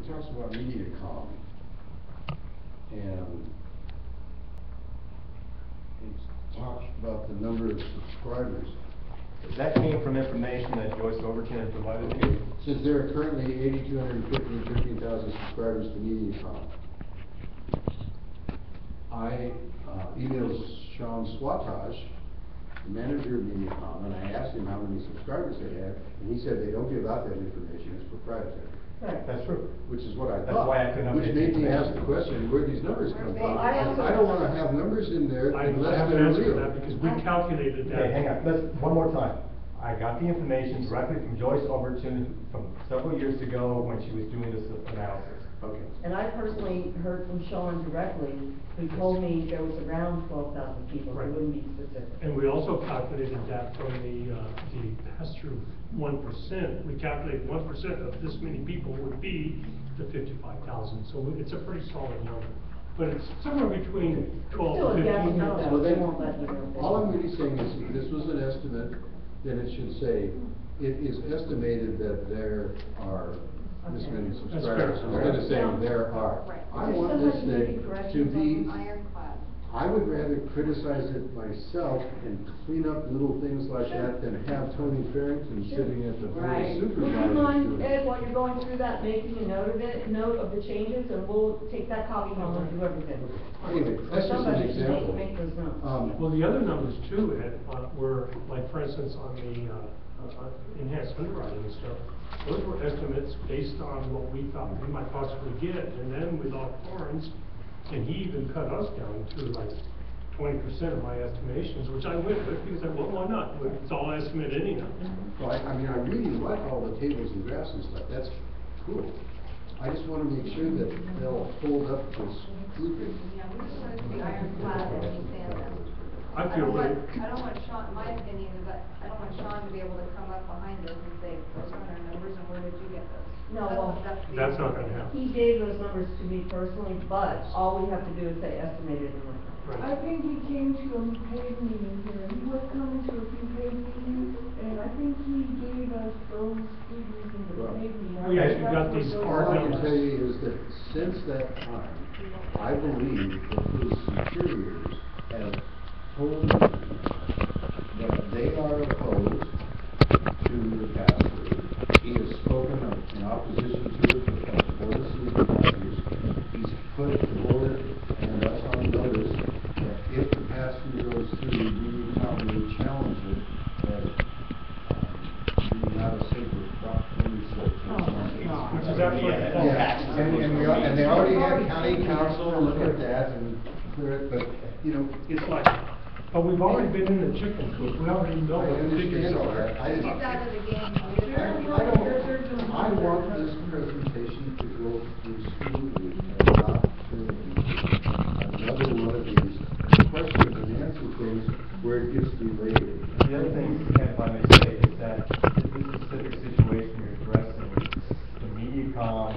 He talks about Mediacom, and he talks about the number of subscribers. That came from information that Joyce Overton had provided to you. Says there are currently 8,250 and 13,000 subscribers to Mediacom. I emailed Sean Swatage, the manager of Mediacom, and I asked him how many subscribers they had, and he said they don't give out that information, it's proprietary. Right. That's true. Which is what I That's thought. why I couldn't Which update made the me ask information. the question, where these numbers come from? Well, I also- I don't wanna have numbers in there I unless have an they're answer to real. that because we calculated that. Okay, hang on, let's, one more time. I got the information directly from Joyce Overton from several years ago when she was doing this analysis. Okay. And I personally heard from Sean directly, who told me there was around 12,000 people, I Right. wouldn't be specific. And we also calculated that from the pass-through 1%. We calculated 1% of this many people would be the 55,000. So it's a pretty solid number. But it's somewhere between 12 Still a and guess, 15. no, Well, they then, won't let you know. all I'm really saying is, if this was an estimate, then it should say, it is estimated that there are this Okay. many That's subscribers, fair. instead of saying Yeah. there are. Right. I Just want sometimes this you need thing to corrections be, on ironclad. I would rather criticize it myself and clean up little things like Sure. that than have Tony Farrington Sure. sitting at the board of Right. Would supervisors you mind, doing it. Ed, while you're going through that, making a note of it, note of the changes, and we'll take that copy home and do everything. Anyway, that's just an Somebody should example. make those notes. Well, the other numbers too, Ed, were, like, for instance, on the enhanced underwriting and stuff, those were estimates based on what we thought we might possibly get, and then we lost Florence, and he even cut us down to like 20% of my estimations, which I went with, because I, well, why not? It's all estimate anyhow. Well, I mean, I really like all the tables and graphs and stuff, that's cool. I just wanna make sure that they'll hold up to scrutiny. Yeah, we just want it to be ironclad and understand that. I feel I don't want Sean, my opinion is that I don't want Sean to be able to come up behind us and say, those aren't our numbers and where did you get those? No, well, That's not gonna happen. He gave those numbers to me personally, but all we have to do is say estimated and whatnot. Right. I think he came to a paid meeting here, he was coming to a few paid meetings, and I think he gave us those figures in the Well, paid meeting. Oh, yes, you got these All I can numbers. tell you is that since that time, I believe that his superiors have told him that they are opposed to the pass-through. He has spoken in opposition to it at the board of supervisors. He's put the board and us on notice that if the pass-through goes through, Mediacom will challenge it, that we not a safer crop Which is absolutely false. yeah, and they already had county council look at that and clear it, but, you know, It's like, but we've already been in the chicken coop, we already know I what the figures understand all are. that. He's out of the game. I want this presentation to go through smoothly and not to another one of these questions and answer things where it gets delayed. The other thing, Ken, if I may say, is that this specific situation you're addressing, the Mediacom,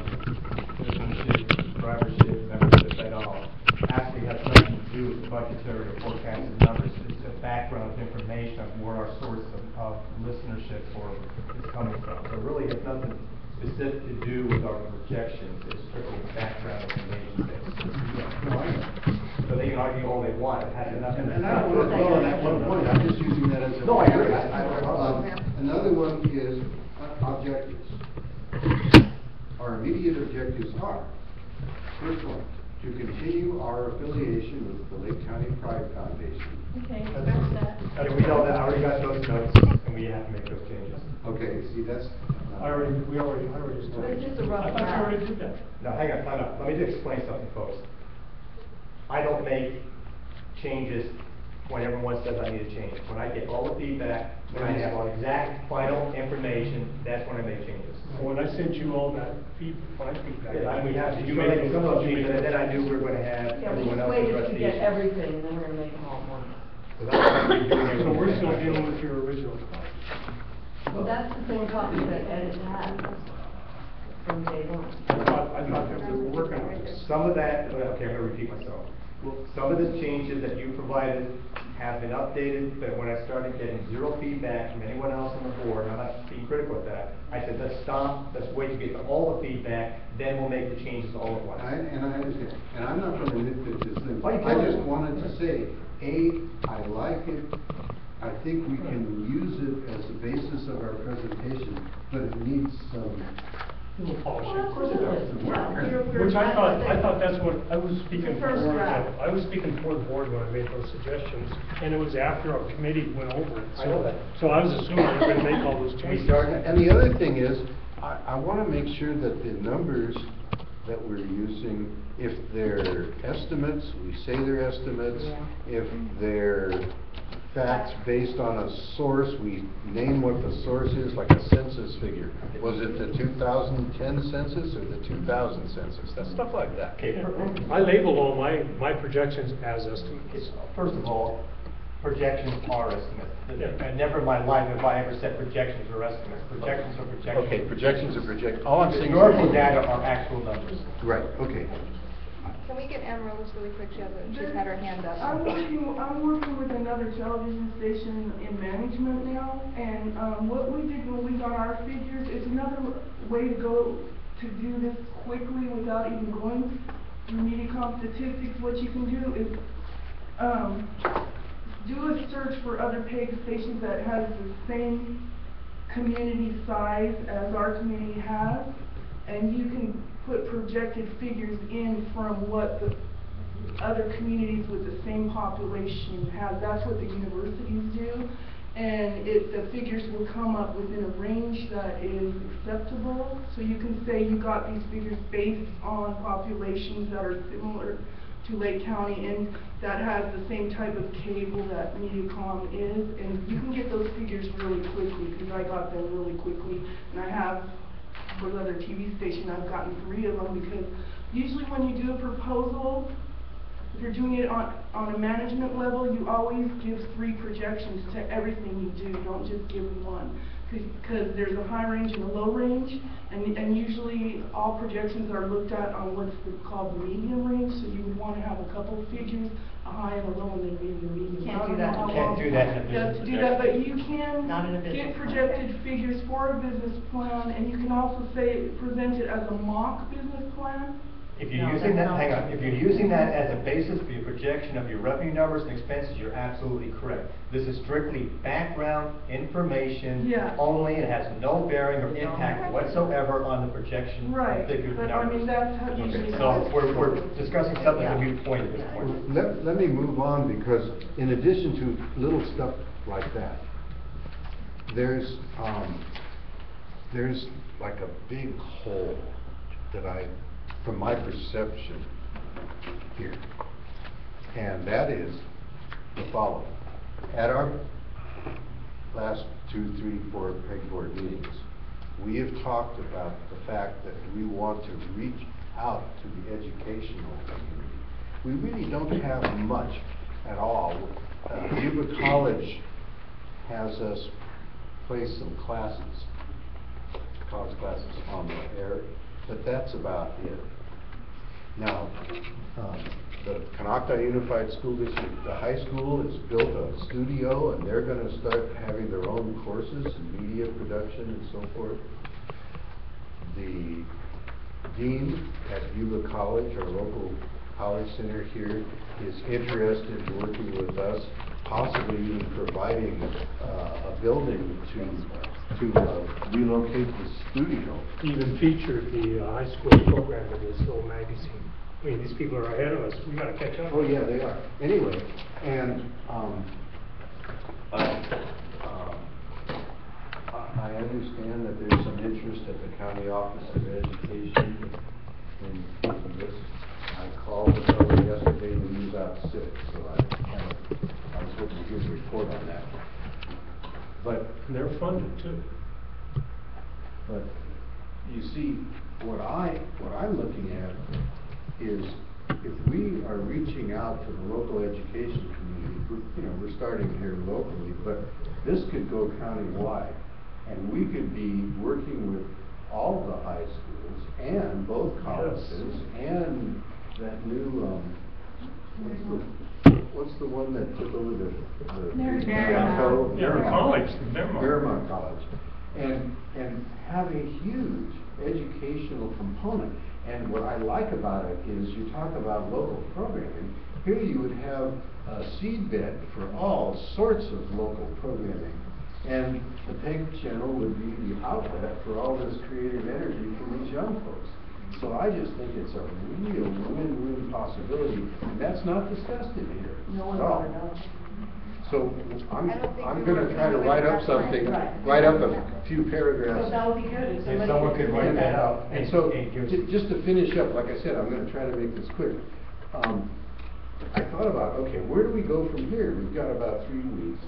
citizenship, subscribership, membership at all, actually has nothing to do with the budgetary or forecasted numbers. It's a background information of where our source of listenership is coming from. So it really has nothing specific to do with our projections. It's strictly background information. So they can argue all they want. It has nothing. And I don't want to dwell on that one point, I'm just using that as a. No, I agree. Another one is objectives. Our immediate objectives are, first one, to continue our affiliation with the Lake County Pride Foundation. Okay, scratch that. Okay, we know that, I already got those notes, and we have to make those changes. Okay, see, that's. I already just did. It's just a rough I thought you draft. already did that. Now, hang on, time out. Let me just explain something, folks. I don't make changes when everyone says I need a change. When I get all the feedback, when I have all exact final information, that's when I make changes. When I sent you all that feedback, Yeah, we have, you made some of those changes, and then I knew we were gonna have Yeah, we everyone just else waited address to the get issues. everything, and then we're gonna make them all at once. So that's what we're doing here. So we're still dealing with your original copy. Well, that's the same copy that Ed had from day one. I thought that we were working on this. Some of that, okay, I'm gonna repeat myself. Some of the changes that you provided have been updated, but when I started getting zero feedback from anyone else on the board, and I'm not being critical of that, I said, let's stop, let's wait to get to all the feedback, then we'll make the changes all at once. And I understand, and I'm not gonna nitpick this thing, Oh, you I can't. just wanted to say, I like it, I think we can use it as the basis of our presentation, but it needs some. Little polishing. Well, absolutely, yeah, we're. Which I thought that's what, I was speaking The for first the board, draft. I was speaking for the board when I made those suggestions, and it was after our committee went over it. I know that. So I was assuming we were gonna make all those Can we changes. start? And the other thing is, I wanna make sure that the numbers that we're using, if they're estimates, we say they're estimates. If they're facts based on a source, we name what the source is, like a census figure. Was it the 2010 census or the 2000 census? That's stuff like that. Okay, I labeled all my projections as estimates. first of all, projections are estimates. Yeah. And never in my life have I ever said projections are estimates. Projections are projections. Okay, projections are project, all I'm saying is. Historical data are actual numbers. Right, okay. Can we get Amaryllis really quick? She's had her hand up. I'm working with another television station in management now, and, what we did when we got our figures, it's another way to go to do this quickly without even going through Mediacom statistics. What you can do is, do a search for other paid stations that has the same community size as our community has, and you can put projected figures in from what the other communities with the same population have. That's what the universities do, and the figures will come up within a range that is acceptable. So you can say you got these figures based on populations that are similar to Lake County and that has the same type of cable that Mediacom is, and you can get those figures really quickly, because I got them really quickly, and I have for the other TV station, I've gotten 3 of them, because usually when you do a proposal, if you're doing it on a management level, you always give 3 projections to everything you do. You don't just give 1, because there's a high range and a low range, and usually all projections are looked at on what's called the median range. So you would want to have a couple of figures, a high and a low, and then maybe a median. Can't I do don't that. know how You can't long- do that in a business Yeah, to do that, but you Not in a can business get plan. projected figures for a business plan, and you can also present it as a mock business plan. If you're No, using that's that, not- hang on, if you're using that as a basis for your projection of your revenue numbers and expenses, you're absolutely correct. This is strictly background information Yeah. only. It has no bearing or impact whatsoever on the projection Right, of figures but and I numbers. mean, that's how usually. So we're discussing something that we point at this point. Let me move on, because in addition to little stuff like that, there's like a big hole that from my perception here, and that is the following. At our last 2, 3, 4 PEG board meetings, we have talked about the fact that we want to reach out to the educational community. We really don't have much at all. Yuba College has us place some classes, college classes on the air, but that's about it. Now, the Kanakta Unified School District, the high school has built a studio, and they're gonna start having their own courses in media production and so forth. The dean at Yuba College, our local college center here, is interested in working with us, possibly even providing a building to relocate the studio. Even featured the high school program in this little magazine. I mean, these people are ahead of us, we gotta catch up. Oh, yeah, they are. Anyway, and, I understand that there's some interest at the County Office of Education in this. I called the fellow yesterday and he was out sick, so I was hoping to hear a report on that. But And they're funded too. But you see, what I'm looking at is, if we are reaching out to the local education community, we're starting here locally, but this could go countywide. And we could be working with all the high schools and both colleges and that new What's the one that took over the Marymount. Yeah, the college, the Marymount. Marymount College, and have a huge educational component. And what I like about it is you talk about local programming. Here you would have a seed bed for all sorts of local programming. And the PEG channel would be the outlet for all this creative energy from these young folks. So I just think it's a real win-win possibility, and that's not discussed in here No one at all. brought it up. So I don't think I'm we gonna were try to doing write it up that something, Right. write up a few paragraphs. So that would be good if somebody. If someone could write that out. And so, give us- just to finish up, like I said, I'm gonna try to make this quick. I thought about, okay, where do we go from here? We've got about 3 weeks.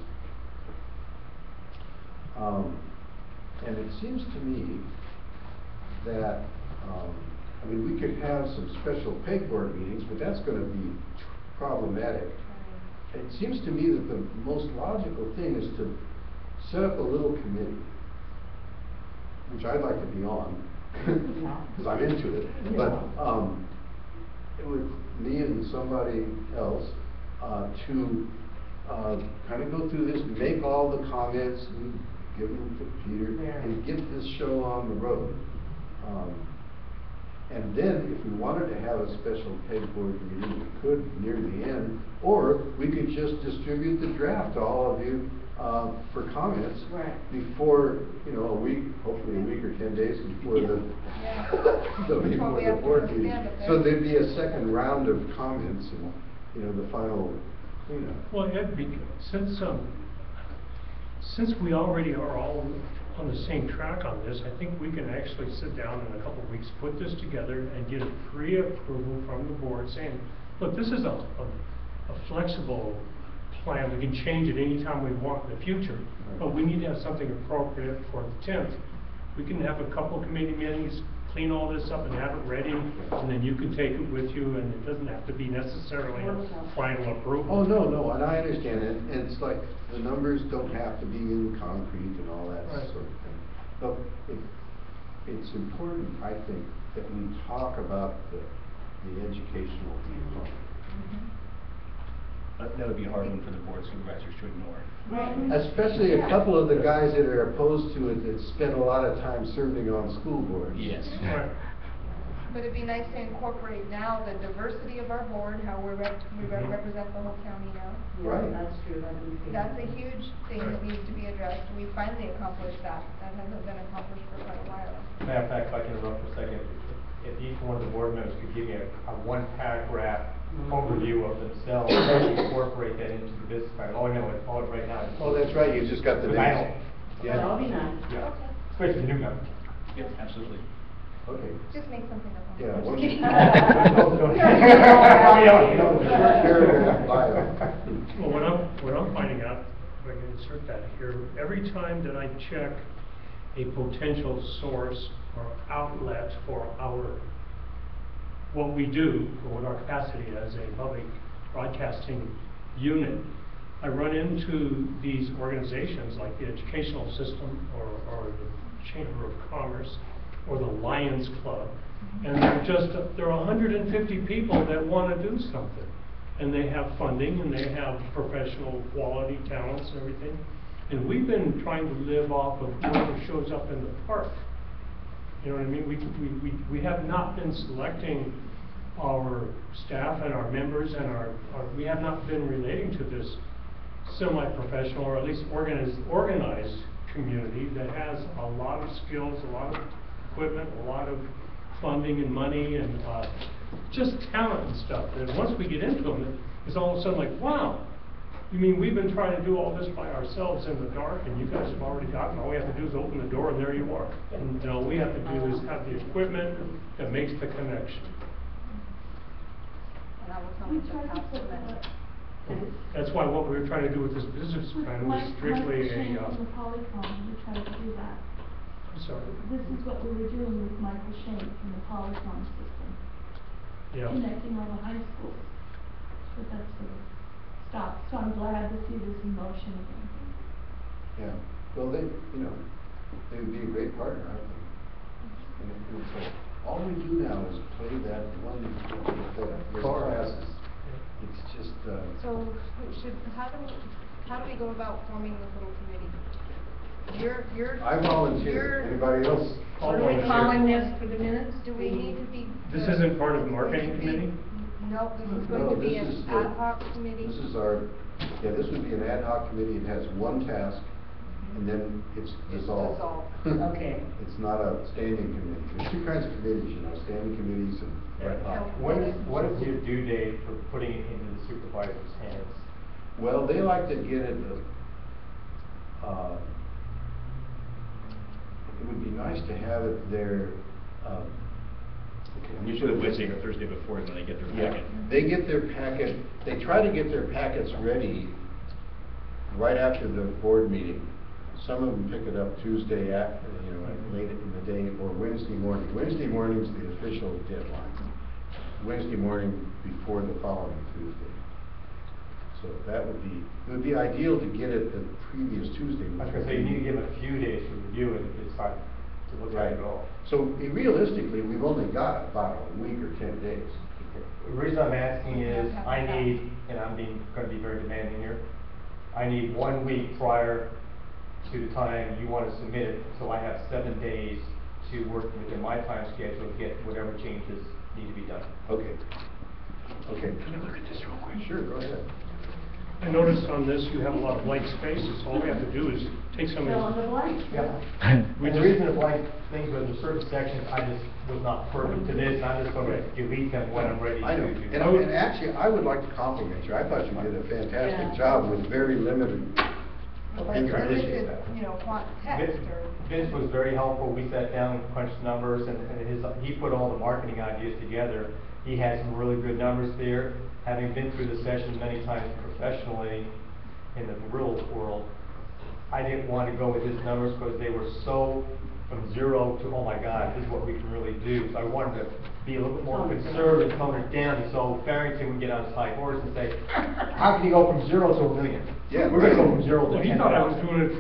And it seems to me that, I mean, we could have some special PEG board meetings, but that's gonna be problematic. It seems to me that the most logical thing is to set up a little committee, which I'd like to be on, because I'm into it. But it would, me and somebody else, to kind of go through this, make all the comments, and give them to Peter, and get this show on the road. And then, if we wanted to have a special PEG board meeting, we could near the end, or we could just distribute the draft to all of you for comments Right. before, you know, a week, hopefully a week or 10 days before the Before we before the have to board stand meeting. up there. So there'd be a second round of comments and, you know, the final cleanup. Well, Ed, since we already are all on the same track on this, I think we can actually sit down in a couple of weeks, put this together and get a pre-approval from the board saying, look, this is a flexible plan. We can change it anytime we want in the future, but we need to have something appropriate for the 10th. We can have a couple committee meetings, clean all this up and have it ready, and then you can take it with you, and it doesn't have to be necessarily a final approval. Oh, no, and I understand it, and it's like, the numbers don't have to be in concrete and all that Right. sort of thing. But it's important, I think, that we talk about the educational component. That would be a hard one for the board supervisors to ignore. Especially a couple of the guys that are opposed to it that spend a lot of time serving on school boards. Yes. Right. But it'd be nice to incorporate now the diversity of our board, how we represent the whole county now. Right. Yeah, that's true, that would be. That's a huge thing that needs to be addressed, and we finally accomplished that. That hasn't been accomplished for quite a while. Matter of fact, if I can interrupt for a second, if each one of the board members could give me a one-paragraph overview of themselves, and incorporate that into the business plan. All I know is, right now. Oh, that's right, you just got the Because I names. don't- Yeah. That would be nice. Yeah, especially the new member. Yep, absolutely. Okay. Just make something up. Yeah, Just one- kidding. Short paragraph bio. Well, what I'm finding out, if I can insert that here, every time that I check a potential source or outlet for what we do, or what our capacity as a public broadcasting unit, I run into these organizations like the educational system or the Chamber of Commerce or the Lions Club, and there are 150 people that want to do something, and they have funding and they have professional quality talents and everything, and we've been trying to live off of whoever shows up in the park. You know what I mean? We have not been selecting our staff and our members, and we have not been relating to this semi-professional or at least organized community that has a lot of skills, a lot of equipment, a lot of funding and money, and just talent and stuff. And once we get into them, it's all of a sudden like, wow, you mean we've been trying to do all this by ourselves in the dark, and you guys have already gotten, all we have to do is open the door and there you are. And all we have to do is have the equipment that makes the connection. And I will tell them to pass the minute. That's why what we were trying to do with this business plan was strictly Michael Shane from the Polycom, we tried to do that. I'm sorry. This is what we were doing with Michael Shane from the Polycom system. Yeah. Connecting all the high schools. But that's sort of stopped, so I'm glad to see this in motion again. Yeah, well, they would be a great partner, I think. And so, all we do now is play that one, that classes. It's just, So, how do we go about forming this little committee? You're. I volunteer. Anybody else? Are we calling this for the minutes? Do we need to be? This isn't part of the marketing committee? No, this is No, going to be this an is the- ad hoc committee. This is our, yeah, this would be an ad hoc committee. It has one task, and then it's dissolved. dissolved. Okay. It's not a standing committee. There's two kinds of committees, you know, standing committees and ad hoc. What is your due date for putting it into the supervisor's hands? Well, they like to get it, it would be nice to have it there, okay, Usually Wednesday or Thursday before, and then they get their yeah, packet. they get their packet, they try to get their packets ready right after the board meeting. Some of them pick it up Tuesday after, you know, late in the day, or Wednesday morning. Wednesday morning's the official deadline. Wednesday morning before the following Tuesday. So that would be, it would be ideal to get it the previous Tuesday. I was gonna say, you need to give a few days to review it if it's hard to look at it all. So realistically, we've only got about a week or 10 days. The reason I'm asking is, I need, and I'm gonna be very demanding here, I need 1 week prior to the time you wanna submit it, so I have 7 days to work within my time schedule to get whatever changes need to be done. Okay. Okay. Can I look at this real quick? Sure, go ahead. I noticed on this, you have a lot of blank spaces. All we have to do is take some Fill in of the these. blanks. Yeah. We And the just- reason it's like things with certain sections, I just was not perfect to this, and I'm just gonna delete them when I'm ready to. I know, and actually, I would like to compliment you. I thought you did a fantastic Yeah. job with very limited Thank you, I appreciate information. that. You know, want text or. Vince was very helpful. We sat down, crunched numbers, and he put all the marketing ideas together. He had some really good numbers there. Having been through the session many times professionally in the real world, I didn't want to go with his numbers because they were so from 0 to, oh my God, this is what we can really do. So I wanted to be a little bit more conservative, tone it down, so Farrington would get on his high horse and say, how can you go from 0 to 1 million? Yeah, We're gonna go right. from 0 to Well, 10,000. he thought I was doing it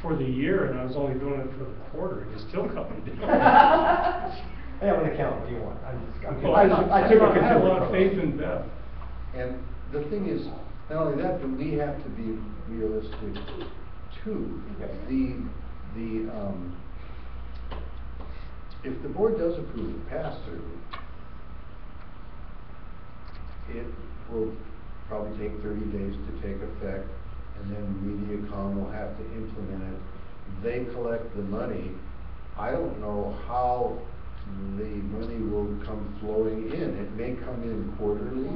for the year, and I was only doing it for the quarter, and it's still coming down. Hey, I'm gonna count what you want. Well, I took a I have a lot of conservative faith approach. in Beth. And the thing is, not only that, but we have to be realistic too. If the board does approve the pass-through, it will probably take 30 days to take effect, and then Mediacom will have to implement it. They collect the money. I don't know how the money will come flowing in. It may come in quarterly.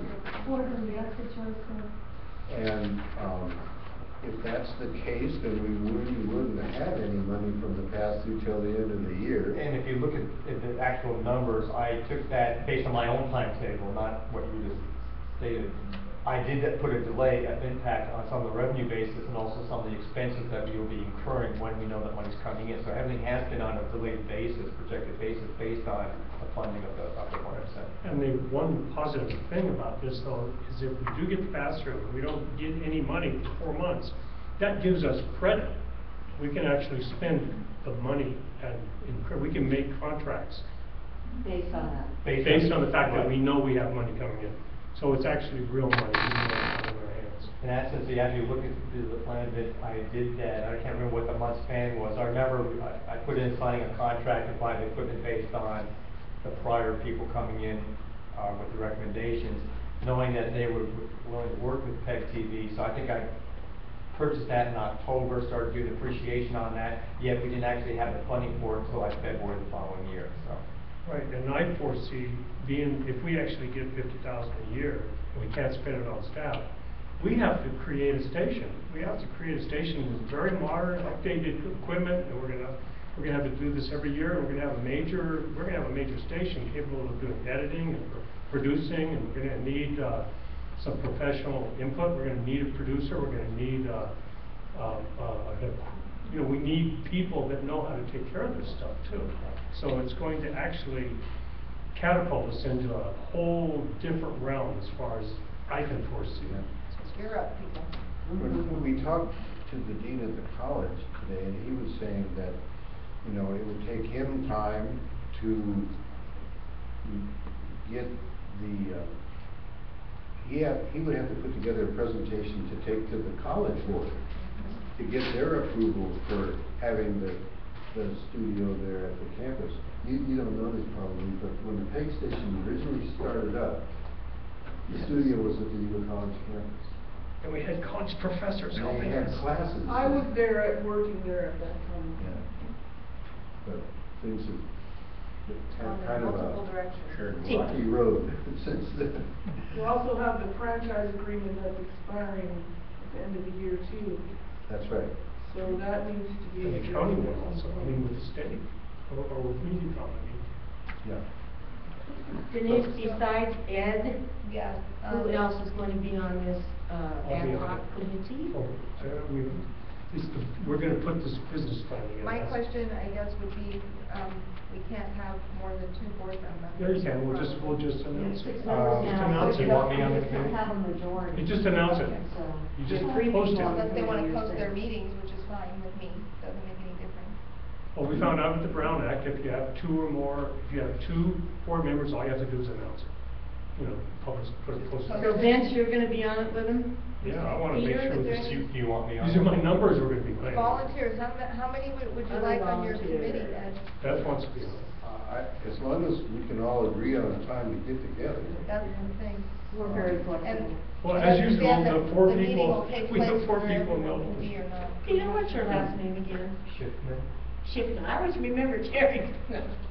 Quarterly, that's what Joe said. And if that's the case, then we really wouldn't have any money from the pass-through till the end of the year. And if you look at the actual numbers, I took that based on my own timetable, not what you just stated. I did put a delay, an impact on some of the revenue basis and also some of the expenses that we will be incurring when we know that money's coming in. So everything has been on a delayed basis, projected basis, based on the funding of the 100%. And the one positive thing about this though, is if we do get the pass-through, and we don't get any money for 4 months, that gives us credit. We can actually spend the money and we can make contracts Based on that. based on the fact that Right. we know we have money coming in. So it's actually real money in our hands. In that sense, you actually look at the plan that I did that, I can't remember what the month span was. I remember I put in signing a contract to buy the equipment based on the prior people coming in with the recommendations, knowing that they were willing to work with PEG TV. So I think I purchased that in October, started doing depreciation on that, yet we didn't actually have the funding for it until like February the following year, so. Right, and I foresee being, if we actually get 50,000 a year, and we can't spend it on staff, we have to create a station. We have to create a station with very modern, updated equipment, and we're gonna have to do this every year, and we're gonna have a major station capable of doing editing and producing, and we're gonna need some professional input. We're gonna need a producer. We're gonna need we need people that know how to take care of this stuff too. So it's going to actually catapult us into a whole different realm as far as I can foresee. You're up, people. When we talked to the dean of the college today, and he was saying that, it would take him time to get the, he would have to put together a presentation to take to the college board to get their approval for having the studio there at the campus. You don't know this probably, but when the PEG station originally started up, the studio was at the U of College campus. And we had college professors And helping they had us. classes. I was there working there at that time. Yeah. But things have Gone in kind of multiple a directions. rocky road since then. You also have the franchise agreement that's expiring at the end of the year too. That's right. So that needs to be. And the county one also, I mean, with the state, or with Mediacom, I mean. Yeah. Denise, besides Ed, Yeah. who else is going to be on this, I'll ad be on hoc it. committee? We're gonna put this business plan together. My question, I guess, would be, we can't have more than 2 board members. Yeah, you can, we'll just announce Six it. members Just now. announce Do it. you want me on the It's gonna committee? have a majority. You just announce it. So, You just three post people it. on the Unless they wanna committee, post you're their saying. meetings, which is fine with me, doesn't make any difference. Well, we found out with the Brown Act, if you have 2 or more, if you have 2 board members, all you have to do is announce it. You know, publish, put it close. So Vince, you're gonna be on it with him? Yeah, I wanna make Peter, sure is there this, any- Do you want me on? these are my numbers we're gonna be playing. Volunteers, how many would you Other like on your volunteers. committee, Ed? Beth wants to be on it. As long as we can all agree on a time to get together. That's the thing. We're very And. flexible. Well, I as usual, understand the that 4 the meeting people, will take we have place 4 wherever people in everyone the. can be or not. Peter, what's your last name again? Schiffman? Shipton, I always remember Terry.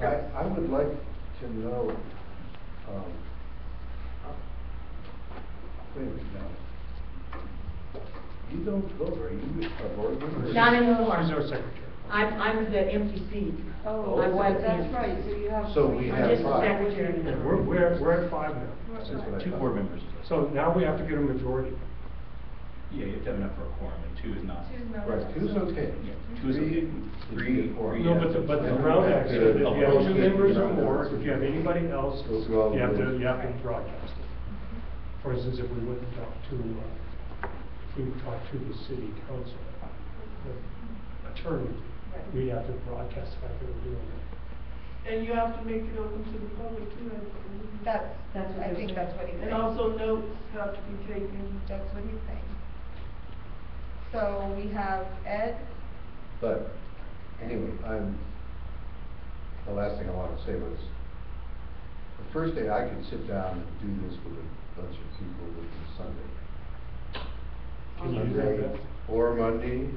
I would like to know, wait a minute now. You don't vote, are you a board member? Not anymore. She's our secretary. I'm the empty seat. Oh, I was that's empty. right, so you have. So we three. have I'm just the 5. secretary now. And we're at 5 now. That's what I 2 thought. board members. So now we have to get a majority. Yeah, you have to have enough for a quorum, and 2 is not. Two's not Right, enough, 2's so- okay. Yeah, 2 is okay. Three, Three, No, yeah. but the And Brown we Act have said to that if you have 2 post it, members or you know, more, if you have anybody else, Go through all the you have rules. to broadcast it. For instance, if we went to talk to, the city council, the attorney, we have to broadcast the fact that we're doing it. And you have to make it open to the public too, I believe. That's, That's what I they're think saying. that's what he's saying. And also notes have to be taken. That's what he's saying. So we have Ed, But, anyway, the last thing I wanna say was, the first day I could sit down and do this with a bunch of people would be Sunday. Can you do that, Sunday, Beth? or Monday,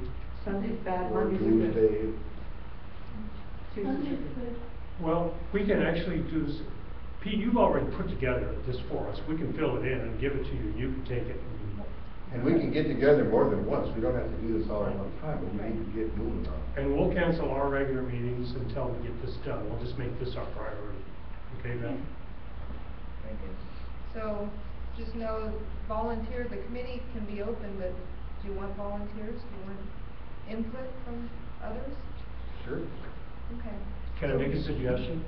Sunday's bad, or Monday's good. Tuesday. Tuesday's good. Well, we can actually do this, Pete, you've already put together this for us, we can fill it in and give it to you, you can take it and. And we can get together more than once, we don't have to do this all at one time, but we need to get moving on it. And we'll cancel our regular meetings until we get this done, we'll just make this our priority, okay, Beth? so just know volunteer, the committee can be open, but do you want volunteers? Do you want input from others? Sure. Okay. Can I make a suggestion?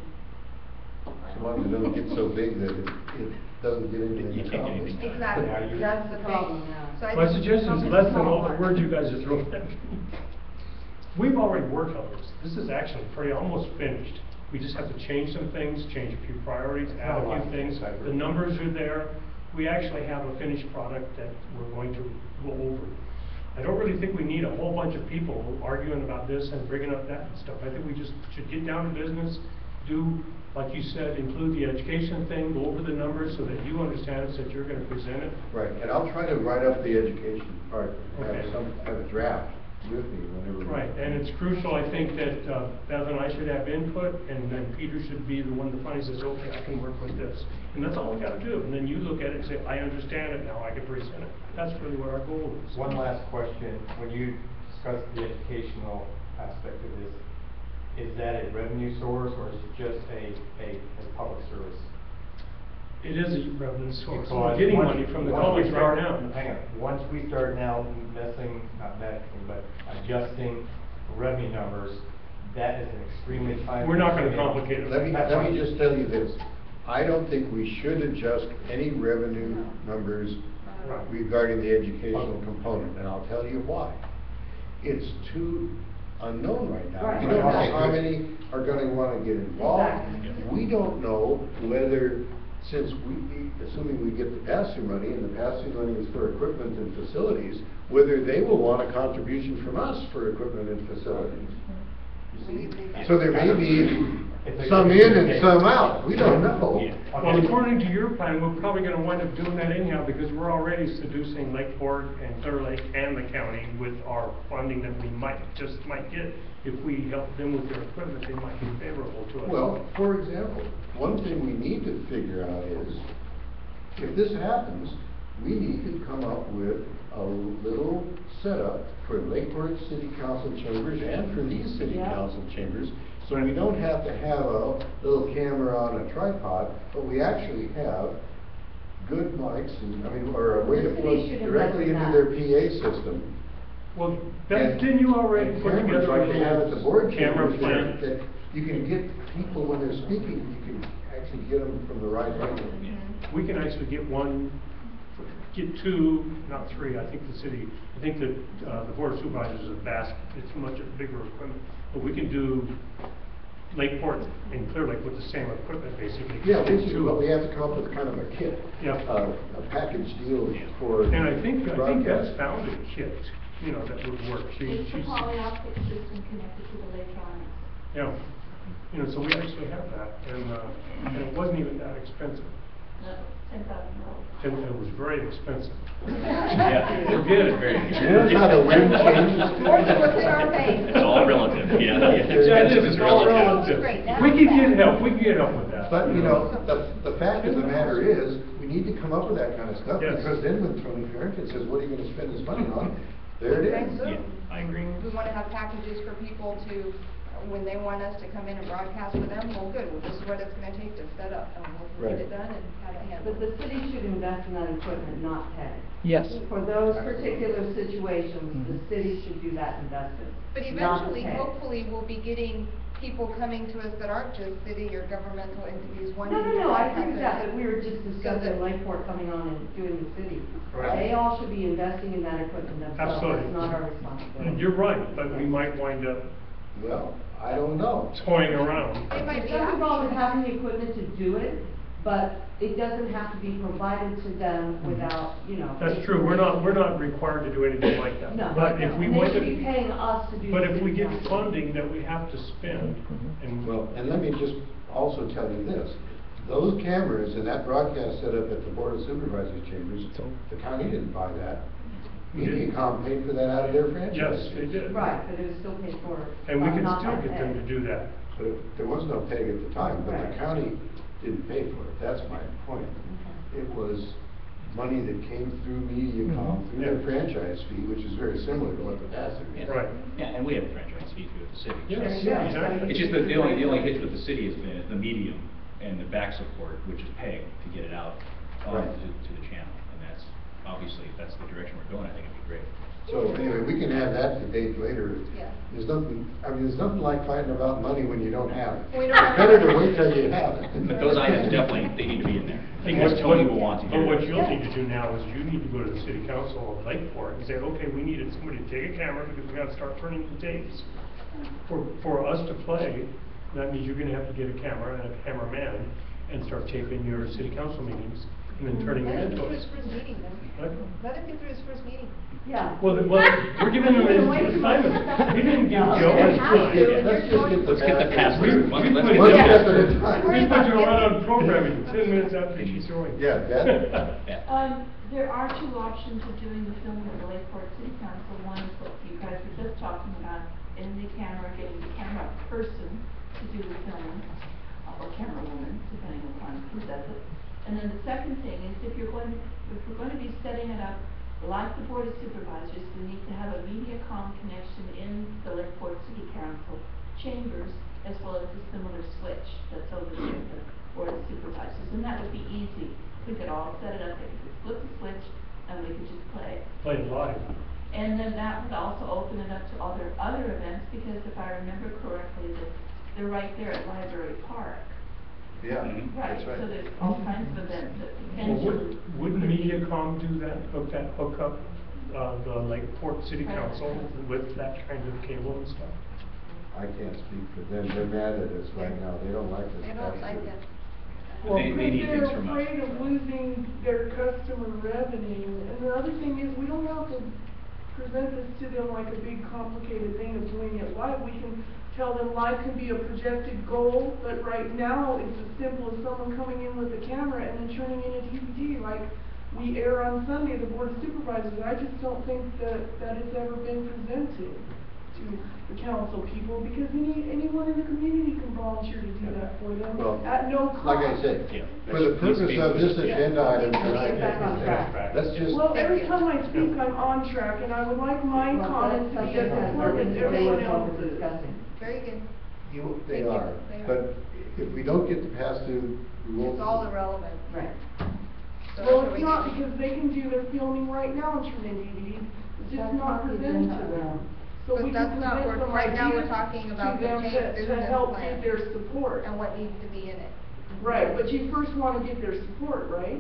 As long as it doesn't get so big that it doesn't get anything You can't get accomplished. anything Exactly, Yeah, you- that's the problem thing. now. So I My think suggestion is focus less than on all the one. words you guys just wrote at me. We've already worked on this, this is actually almost finished. We just have to change some things, change a few priorities, add a few things, the numbers are there. We actually have a finished product that we're going to go over. I don't really think we need a whole bunch of people arguing about this and bringing up that and stuff. I think we just should get down to business, do, like you said, include the education thing, go over the numbers so that you understand it, so that you're gonna present it. Right, and I'll try to write up the education part, Okay. have a draft with me whenever. Right, and it's crucial, I think, that Bev and I should have input, and then Peter should be the one that finally says, okay, I can work with this. And that's all we gotta do, and then you look at it and say, I understand it now, I can present it. That's really what our goal is. One last question, when you discuss the educational aspect of this, is that a revenue source or is it just a public service? It is a revenue source, Because we're getting once- money from the once we college start- right now. Hang on, once we start now not messing, but adjusting revenue numbers, that is an extremely time. We're not gonna complicate it. Let me just tell you this, I don't think we should adjust any revenue numbers Right. regarding the educational component, and I'll tell you why. It's too unknown right now. Right. We don't know how Right. many are gonna wanna get involved. Exactly. We don't know whether since assuming we get the pass-through money, and the pass-through money is for equipment and facilities, whether they will want a contribution from us for equipment and facilities. You see? So there may be some in and some out, we don't know. Well, according to your plan, we're probably gonna wind up doing that anyhow, because we're already seducing Lakeport and Clearlake and the county with our funding that we might get. If we help them with their equipment, they might be favorable to us. Well, for example, one thing we need to figure out is, if this happens, we need to come up with a little setup for Lakeport City Council chambers and for these city council chambers, so we don't have to have a little camera on a tripod, but we actually have good mics and, or a way to plug directly into their PA system. Well, didn't you already put Cameras together like they have at the board camera chambers plan? that you can get people when they're speaking, you can actually get them from the right angle. We can actually get two, not three. I think that the board of supervisors is it's much bigger equipment, but we can do Lakeport and Clearlake with the same equipment basically. Yeah, but we have to come up with kind of a kit, a package deal for. And I think that's found a kit, that would work. It's the polyoptic system connected to the electronics. Yeah, so we actually have that, and it wasn't even that expensive. No, $10,000. And it was very expensive. Yeah. Forget it. Very Here's how the wind changes. More than what's in our bank. It's all relative, yeah. It's all relative. Great, now We can we get have- help, we can get help with that. But, the fact of the matter is, we need to come up with that kind of stuff, Yes. because then when Tony Farrington says, what are you gonna spend this money on? There it is. Yeah, I agree. We wanna have packages for people to, when they want us to come in and broadcast for them, well, good, well, this is what it's gonna take to set up, and we'll get it done and have it handled. But the city should invest in that equipment, not pay. Yes. For those particular situations, the city should do that investment, But not eventually, pay. hopefully, we'll be getting people coming to us that aren't just city or governmental entities wanting to. No, I have agree with their- that, but we were just discussing Lakeport coming on and doing the city. Right. They all should be investing in that equipment themselves, Absolutely. that's not our responsibility. You're right, but we might wind up Well, I don't know. toying around. They might There's be nothing wrong with options. having the equipment to do it, but it doesn't have to be provided to them without, That's true, we're not required to do anything like that. No, But if we and want they to, should be paying us to do. but the if we city get council. funding that we have to spend, and. Well, and let me just also tell you this, those cameras and that broadcast setup at the Board of Supervisors chambers, the county didn't buy that. Mediacom paid for that out of their franchise. Yes, they did. Right, but it was still paid for. And we can not still by get them pay. to do that. But there was no pay at the time, but the Right. county didn't pay for it, that's my point. It was money that came through Mediacom, through their Yeah. franchise fee, which is very similar to what the pass-through is. Right. Yeah, and we have a franchise fee through the city. Yes, Yeah. exactly. It's just that the only hitch with the city has been the medium and the back support, which is pay to get it out Right. to the channel. And that's, obviously, if that's the direction we're going, I think it'd be great. So anyway, we can have that debate later. Yeah. There's nothing like fighting about money when you don't have it. We don't have Better it. to wait till you have it. But those items definitely, they need to be in there. I think What- what Tony will want to hear. But what you'll need to do now is you need to go to the city council of Lakeport and say, okay, we needed somebody to take a camera because we gotta start turning the tapes. For us to play, that means you're gonna have to get a camera and a cameraman and start taping your city council meetings and then turning them Let him into get through us. his first meeting then. Right? Let him get through his first meeting. Yeah. Well, we're giving them an assignment. We didn't give No, Joe they his have time. to. Let's just get Let's get the pass We- through. we Let's put get you- One the step pass at a through. time. We put you right on programming 10 minutes after she's showing. Yeah, that, Yeah. There are two options of doing the filming of the Lakeport City Council. One is what you guys were just talking about, in the camera, getting the camera person to do the filming, or camera woman, depending upon who does it. And then the second thing is if we're going to be setting it up like the Board of Supervisors, we need to have a Mediacom connection in the Lakeport City Council chambers, as well as a similar switch that's over there at the Board of Supervisors, and that would be easy. We could all set it up, they could flip the switch, and we could just play it. Play it live. And then that would also open it up to other events, because if I remember correctly, they're right there at Library Park. yeah, Right, that's right. so there's all kinds of events that Well, potentially. wouldn't Mediacom do that, hook up, the Lakeport City Right. Council with that kind of cable and stuff? I can't speak for them, they're mad at us right now, they don't like us. They don't like it. Well, they need things from us. Because they're afraid of losing their customer revenue. And the other thing is, we don't have to present this to them like a big complicated thing of doing it live. We can tell them live can be a projected goal, but right now it's as simple as someone coming in with a camera and then turning in a DVD like we air on Sunday, the Board of Supervisors. I just don't think that it's ever been presented to the council people, because anyone in the community can volunteer to do that for them Well, at no cost. like I said, Yeah. for the purpose of this agenda item tonight, Get back on track. let's just, Well, every you. time I speak, I'm on track, and I would like my Well, comments to that's be as something that important as we're everyone supposed to else's. discussing. Very good. they Thank you. are, They are. but if we don't get the pass-through, we won't. It's all irrelevant. Right. So Well, that's what it's we not, need. because they can do their filming right now and turn in DVDs, it's just That's not not the presented to agenda. them. So But we that's can not present what- some right now we're ideas talking to about the them Chase to business help plan. get their support. And what needs to be in it. Right, but you first wanna get their support, right?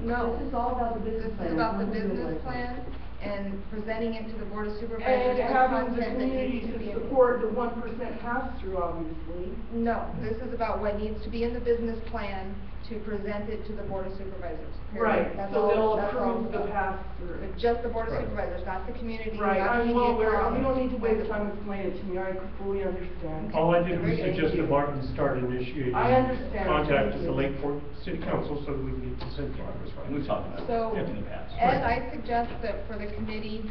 No. This is all about the business plan. This is about the It's nothing to do business with- plan and presenting it to the Board of Supervisors. And the having the content that community needs to be to in it. support the 1% pass-through, obviously. No, this is about what needs to be in the business plan to present it to the Board of Supervisors. period. Right, That's so all- they'll that's all approve the it's about. pass-through. But just the Board of Right. Supervisors, not the community, Right, not I'm well aware, Mediacom. you don't need to waste time explaining it to me, I fully understand. All I did was Very good. suggest that Martin start initiating I understand. contact Thank with the you. Lakeport City Council so that we can get consent progress right. We've talked about So, it in the past. Ed, I suggest that for the committee,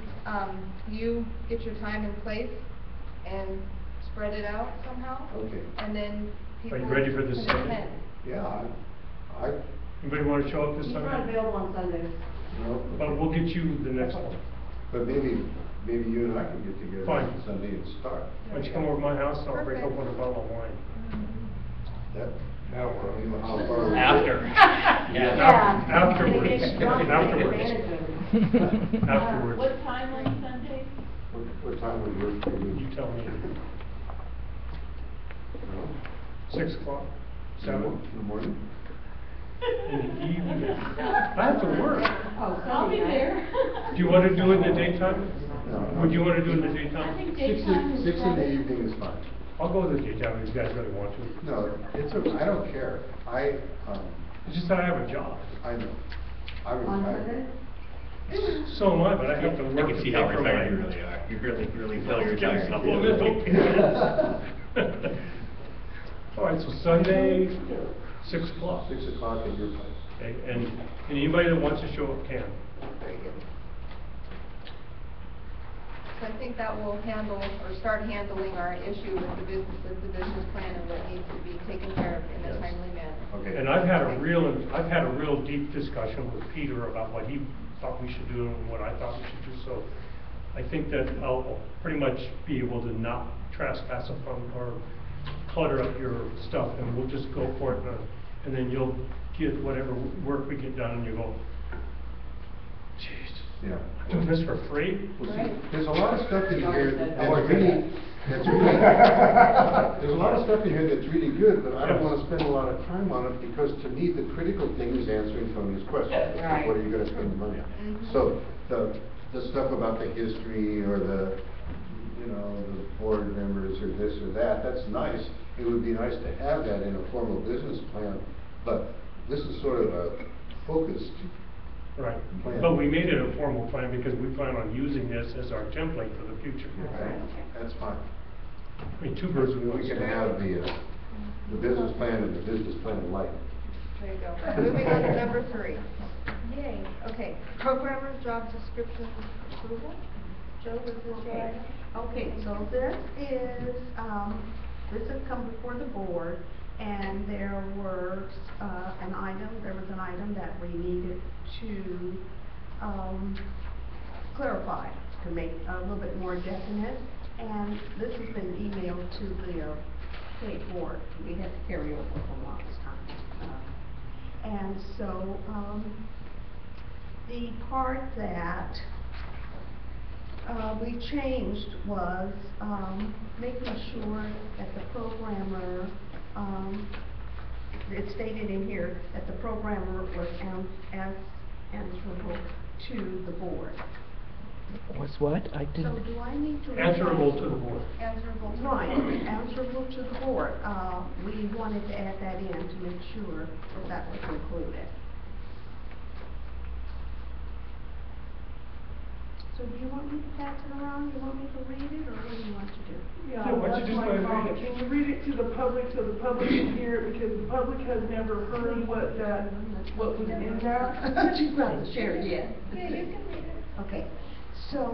you get your time in place and spread it out somehow. Okay. And then people Are you ready for this can Sunday? attend. Yeah, I, Anybody wanna show up this He's not Sunday? available on Sundays. you know. But we'll get you the next one. But maybe you and I can get together Fine. on Sunday and start. Why don't you come over to my house, I'll break open a bottle of wine. That, you know how far. After. Yeah. Afterwards. They get drunk and Afterwards. take advantage of it. Afterwards. What time on Sunday? What time would work for you? You tell me. No? 6 o'clock? 7? In the morning? In the evening? I have to work. Oh, I'll be Sunday night. there. Do you wanna do it in the daytime? No. Would you wanna do it in the I daytime? think Six daytime is six in the better. evening is fine. I'll go in the daytime if you guys really want to. No, I don't care. It's just that I have a job. I know. I would, On Sunday? So am I, but I have to I work. can to see pay how for retired you my- really are. You really feel you're retired. Well, that's okay. All right, so Sunday, 6 o'clock. 6 o'clock at your place. Okay, and anybody that wants to show up can. Very good. So I think that will handle, or start handling our issue with the business plan and what needs to be taken care of in a Yes. timely manner. Okay. And I've had a real deep discussion with Peter about what he thought we should do and what I thought we should do, so I think that I'll pretty much be able to not trespass upon or clutter up your stuff, and we'll just go for it, and then you'll get whatever work we get done, and you go, jeez, Yeah. I'm doing this for free? Well, see, there's a lot of stuff in here that's Or- really, there's a lot of stuff in here that's really good, but I don't Yes. wanna spend a lot of time on it, because to me, the critical thing is answering Tony's question. Right. What are you gonna spend the money on? Mhm. So, the stuff about the history, or the board members, or this or that, that's nice. It would be nice to have that in a formal business plan, but this is sort of a focused Right, plan. but we made it a formal plan because we plan on using this as our template for the future. Right, that's fine. I mean, two birds with one We can stone. have the business plan and the business plan light. There you go. Moving on to number 3. Yay, okay. Programmer's job description approval. Joe, is this your item? Okay, so this is, this has come before the board, and there was an item that we needed to clarify, to make a little bit more definite, and this has been emailed to the state board. We had to carry over from last time. And so, the part that we changed was making sure that the programmer, it's stated in here that the programmer was as answerable to the board. Was what? I So didn't. do I need to? Answerable to the board. Answerable to the Right, board. answerable to the board. We wanted to add that in to make sure that that was included. So do you want me to pass it around? You want me to read it, or what do you want to do? Yeah, Yeah, why don't that's you just my go ahead and read comment. it? Can you read it to the public so the public can hear it, because the public has never heard what was in that? She's not shared yet. Yeah, you can read it. Okay, so,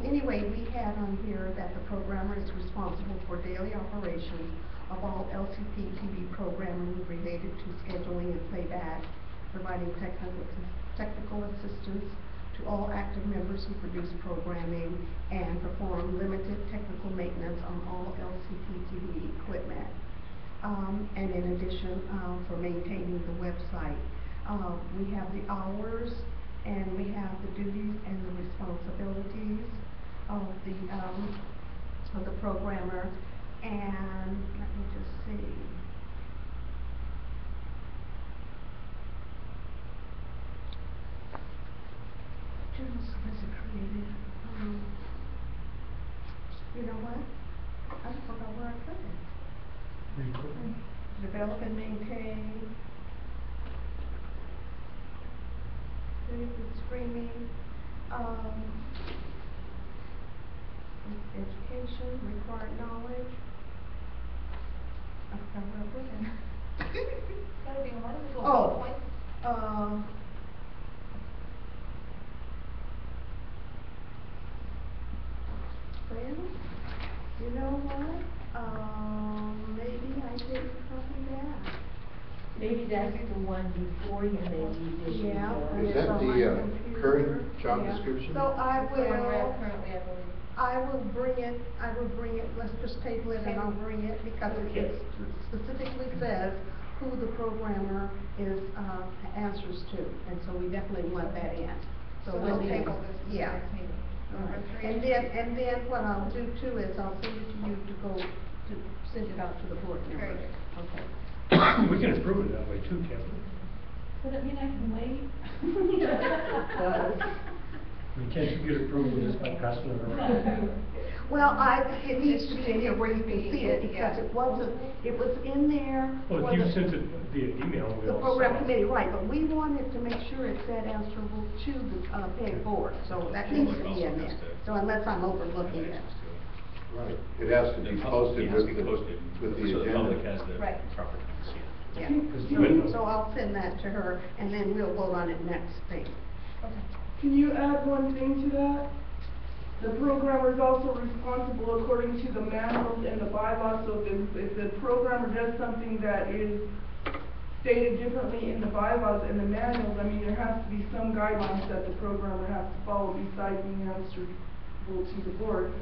anyway, we had on here that the programmer is responsible for daily operations of all LCP TV programming related to scheduling and playback, providing technical assistance to all active members who produce programming, and perform limited technical maintenance on all LCP TV equipment. And in addition, for maintaining the website. We have the hours, and we have the duties and the responsibilities of the programmer. And let me just see. General solicit created. You know what? I forgot where I put it. Develop and maintain. Screening, education, required knowledge. I forgot where I put it. That'll be one of the Oh, points. Well, you know what? Maybe I didn't copy that. Maybe that's the one before you made the addition. Yeah. Is It's that on my the computer. current job Yeah. description? So I That's the one we're at will, currently, I believe. I will bring it, let's just table it and I'll bring it, because it specifically says who the programmer is, answers to, and so we definitely want that in. So we'll table this to the Yeah. next meeting. Number Right. 3. And then what I'll do too is I'll send it to you to go, to send it out to the board members. Very good. Okay. We can approve it that way too, can't we? Does it mean I can wait? We can't get approval just by passing it around. Well, it needs to be in here where you can see it, because it was in there. Well, if you sent it via email, we The all program saw it. committee, right, but we wanted to make sure it said answerable to the, PEG board, so that needs to be in there. So unless I'm overlooking it. Right. It has to be posted It has to with be the, posted, with the so the public agenda. has the Right. proper time to see it. Yeah. So I'll send that to her, and then we'll vote on it next thing. Okay. Can you add one thing to that? The programmer is also responsible according to the manuals and the bylaws, so if the programmer does something that is stated differently in the bylaws and the manuals, I mean, there has to be some guidelines that the programmer has to follow besides being answerable to the board.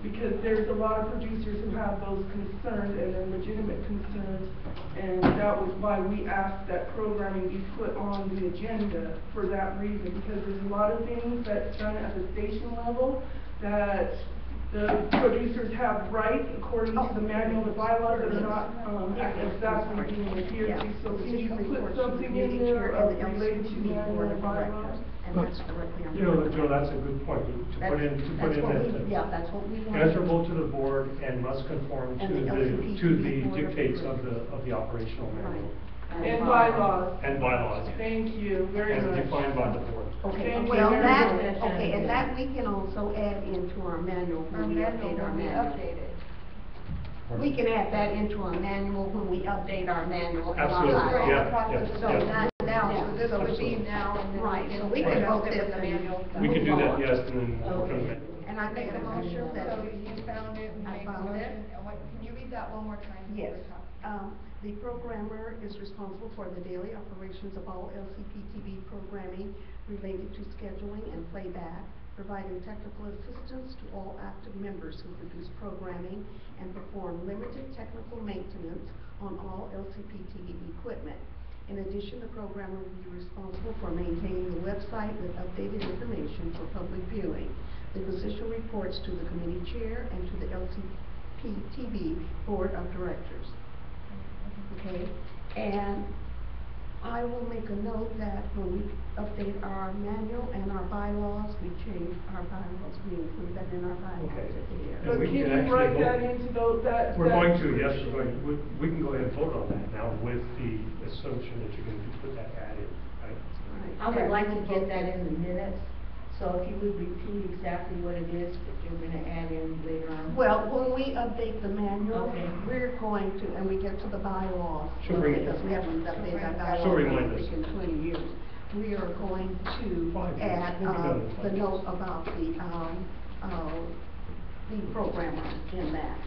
Because there's a lot of producers who have those concerns, and they're legitimate concerns, and that was why we asked that programming be put on the agenda for that reason, because there's a lot of things that's done at the station level that the producers have rights according to the manual, the bylaws that are not, exactly being adhered to. So can you put something in there related to manual and bylaws? And that's directly on. You know, Joe, that's a good point, to put in that. Yeah, that's what we want. Answerable to the board and must conform to And the LCP to the board dictates approval. of the operational manual. And bylaws. And bylaws. Thank you very much. As defined by the board. Okay, Thank well, you. and that we can also add into our manual Our when we manual update our will be manual. updated. We can add that into our manual when we update our manual. and our Absolutely, bylaws. yeah, Process yeah, is So yeah. not now, So this would be Absolutely. now, and then Right, we so can we can adjust vote it this with the and manual. We can do that, forward. yes, and then we'll work on the Okay. manual. And I make a motion that. So you found it and I made the found it. motion, and what, can you read that one more time? Yes, the programmer is responsible for the daily operations of all LCP TV programming related to scheduling and playback, providing technical assistance to all active members who produce programming, and perform limited technical maintenance on all LCP TV equipment. In addition, the programmer will be responsible for maintaining the website with updated information for public viewing. The position reports to the committee chair and to the LCP TV Board of Directors. Okay, and I will make a note that when we update our manual and our bylaws, we change our bylaws, we include that in our bylaws Okay. every year. And But we can can you actually write vote. that into those, that? We're that going to, yes, description? we're going, we can go ahead and vote on that now with the assumption that you're going to put that ad in, right? Right. I would like to get that in the minutes, so if you would repeat exactly what it is that you're gonna add in later on. Well, when we update the manual, Okay. we're going to, and we get to the bylaws, She'll bring it. because we haven't updated our bylaws, She'll I remind think, us. in 20 years. We are going to 5 years. add, We'll be done in 5 the years. note about the programmer in that.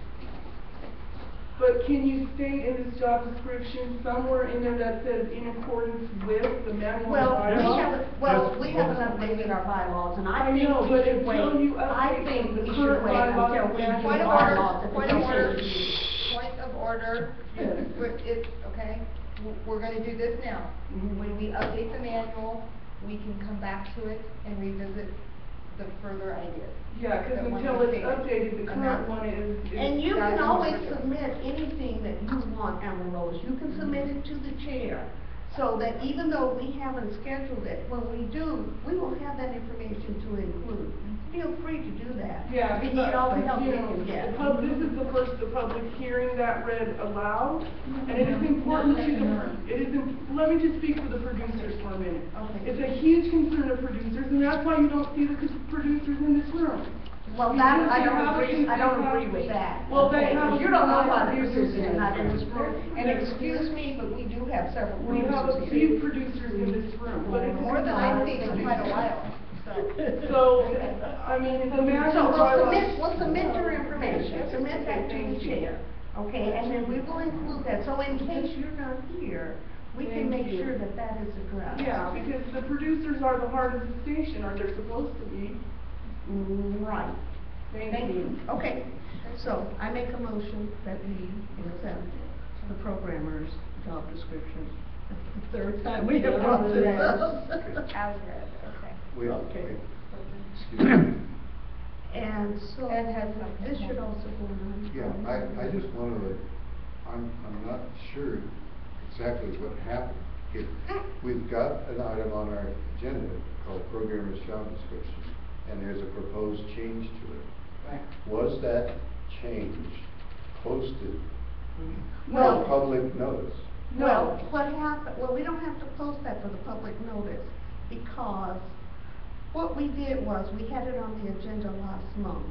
But can you state in this job description somewhere in there that says in accordance with the manual Well, we bylaws? haven't, we haven't updated our bylaws, and I I think know, we but should wait. until you I update think the we should current wait bylaws until we and do Point the of order, bylaws. point of order, Yes. point of order. Yes. Okay, we're gonna do this now. Mhm. When we update the manual, we can come back to it and revisit the further ideas. Yeah, cause that one until was it's stated. updated, the And current that's- one is. And you can That's always what we're doing. submit anything that you want, Amarillo. You can submit it to the chair, so that even though we haven't scheduled it, when we do, we will have that information to include. Feel free to do that. Yeah, We because, need all the help you we know, can get. this is the first, the public hearing that read aloud, and it is important to let me just speak for the producers for a minute. Okay. It's a huge concern of producers, and that's why you don't see the producers in this room. Well, You that, do- I you don't have agree, a- I don't you have- agree with that. Well, they Okay, have 'cause a- you don't know I why have the producers producers. are not in this room, and excuse me, but we do have several We have a producers few here. producers in this room, but it's. More than I've seen in quite a while, so. So, I mean, the manual So bylaws. we'll submit your information, submit that to the Thank you. chair, okay, and then we will include that, so in case you're not here, we can Thank make you. sure that that is addressed. Yeah, because the producers are the heart of the station, or they're supposed to be. Right. Thank you. Okay, so I make a motion that we accept the programmer's job description. That's the third time we have brought this up. As read, okay. Wait, Okay. wait, excuse me. And so, Ed has something. this should also go on. Yeah, I just wanna, I'm not sure exactly what happened here. We've got an item on our agenda called Programmer's Job Description, and there's a proposed change to it. Right. Was that change posted Well- for public notice? Well, what happened, well, we don't have to post that for the public notice, because what we did was, we had it on the agenda last month,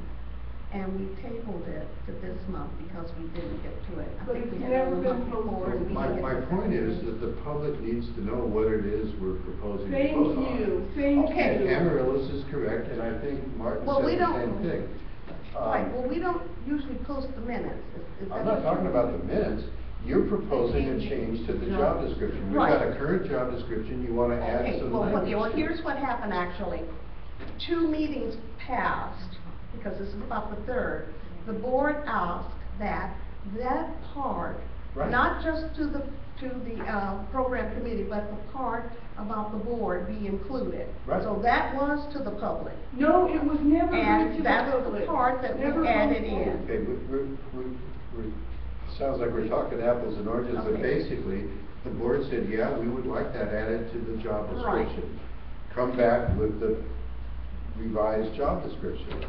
and we tabled it to this month because we didn't get to it. I But think it's we had never it the been month before, and we My didn't get to point that. is that the public needs to know what it is we're proposing to Thank vote on. you, thank Okay. you. Amaryllis is correct, and I think Martin Well, we said the don't- same thing. Right, well, we don't usually post the minutes. Is that I'm not what talking you- about the minutes, you're proposing a change to the job description. We've got a Right. current job description, you wanna add Okay, some well, language. well, here's what happened actually. 2 meetings passed, because this is about the third, the board asked that part, Right. not just to the program committee, but the part about the board be included. Right. So that was to the public, No, it was never read to and the that's the public. part that Never we added read. in. Okay, sounds like we're talking apples and oranges, but Okay. basically, the board said, yeah, we would like that added to the job Right. description. Come back with the revised job description.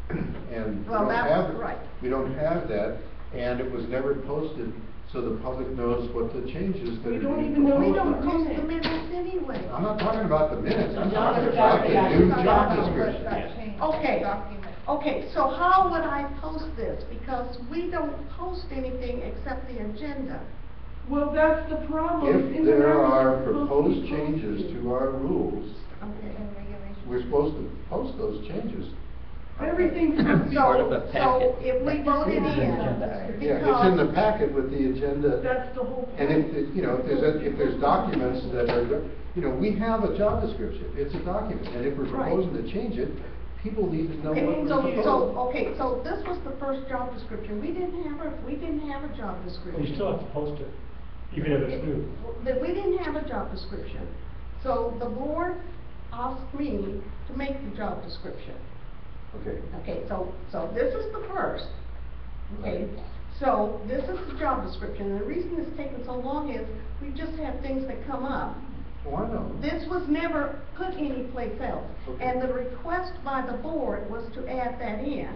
And we Well, don't that have was it. right. We don't have that, and it was never posted, so the public knows what the changes that We are don't being even know. We proposed don't are. post the minutes anyway. I'm not talking about the minutes, I'm The talking job about the description. new job What description. got changed, Okay, document. okay, so how would I post this? Because we don't post anything except the agenda. Well, that's the problem. If Isn't that there what are you're supposed proposed to be changes posting? to our rules, Okay. And regulations. we're supposed to post those changes. Everything's supposed to be. So if we vote it in, Yeah, it's in the packet with the agenda. That's the whole point. And if there's documents that are, we have a job description, it's a document, and if we're Right. proposing to change it, people need to know what Okay, we're so, proposing. okay, so this was the first job description. We didn't have a job description. You still have to post it, even if it's new. That we didn't have a job description. So the board asked me to make the job description. Okay, Okay, so this is the first, okay? So this is the job description, and the reason it's taken so long is we've just had things that come up. Oh, I know. This was never put anyplace else, Okay. and the request by the board was to add that in.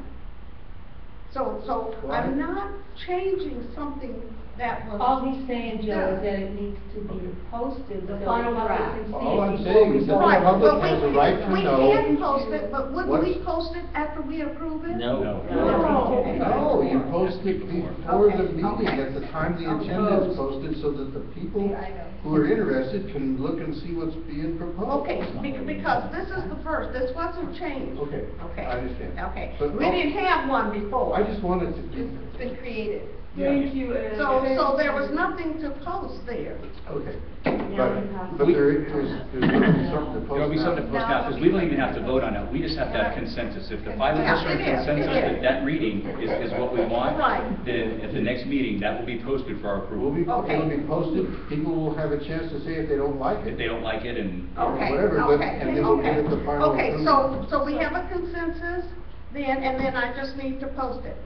So Well, I'm not changing something that was. All he's saying, Joe, is done. that it needs to be posted, The so final the draft. public can see All I'm it before saying we is that vote. the Right, public but has a right to know. We can post it, but wouldn't we what's- post it after we approve it? No. No, you post it before the Okay, meeting, okay. at the time the agenda is posted, so that the people See, I know. who are interested can look and see what's being proposed. Okay, because this is the first, this wasn't changed. Okay, Okay. I understand. Okay, But we didn't have one before. I just wanted to be, It's been created. Thank you, Ed. So there was nothing to post there. okay. Now we have- But there's gonna be something to post now. There'll be something to post now, because we don't even have to vote on it, we just have to have consensus. If the five of us are in Yeah, it is, consensus it is. that that reading is what we want, Right. then at the next meeting, that will be posted for our approval. Okay. It'll be posted, people will have a chance to say if they don't like If it. they don't like it and. Okay, whatever, but- okay, and then we'll okay. get the final Okay, approval. so we have a consensus then, and then I just need to post it.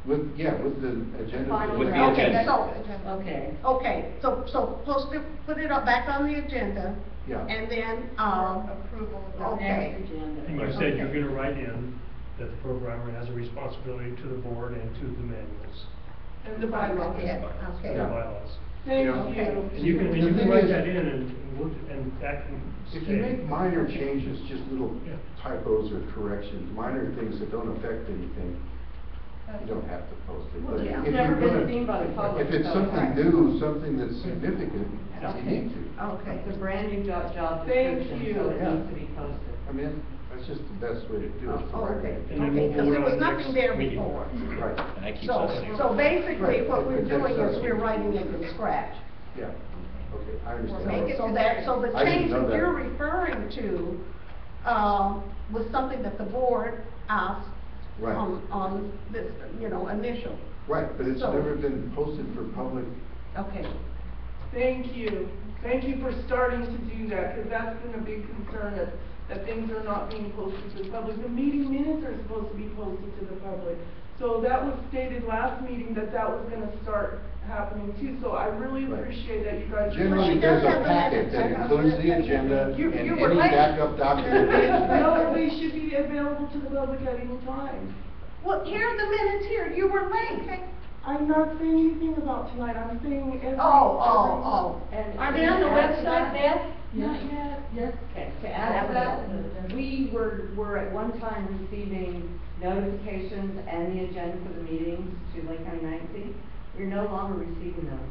With the agenda. Final With the draft. Okay, agenda. so, Okay. so post it, put it up back on the agenda, Yeah. and then, Approval of the. okay. Next agenda. And you Okay. said you're gonna write in that the programmer has a responsibility to the board and to the manuals, And the bylaws. Yeah, the okay. Yeah. bylaws. Thank Yeah. you. And you can, The and you thing can write is- that in and that can stay. If you make minor changes, just little Yeah. typos or corrections, minor things that don't affect anything, you don't have to post it. Well, But it's if never you're been gonna- seen by the public, If it's so- something new, something that's significant, you need to. Okay. It's a brand new job Thank description, you. so it Yeah. needs to be posted. I mean, that's just the best way to do it. Oh, okay, And then okay, we'll because vote there on was it nothing next there meeting. before. Right, And that keeps So, us. so basically Right, what we're it doing protects is us. we're writing it from scratch. yeah, okay, I Make understand. it So that, so the I didn't change know that that. you're referring to, was something that the board asked Right. on this, initial. Right, but it's So- never been posted for public. Okay. Thank you. Thank you for starting to do that, because that's been a big concern, that things are not being posted to the public. The meeting minutes are supposed to be posted to the public. So that was stated last meeting that that was gonna start happening too, so I really Right. appreciate that you guys. Generally, she there's does a have the packet that minutes. includes the agenda You and were any late. backup documentation. No, they should be available to the public at any time. Well, here are the minutes here, you were late. I'm not saying anything about tonight, I'm saying every. Oh. And Are they on the website, Deb? Not yet. Yes, okay, to add to that, we were at one time receiving notifications and the agenda for the meetings to Lake County Magazine. We're no longer receiving those.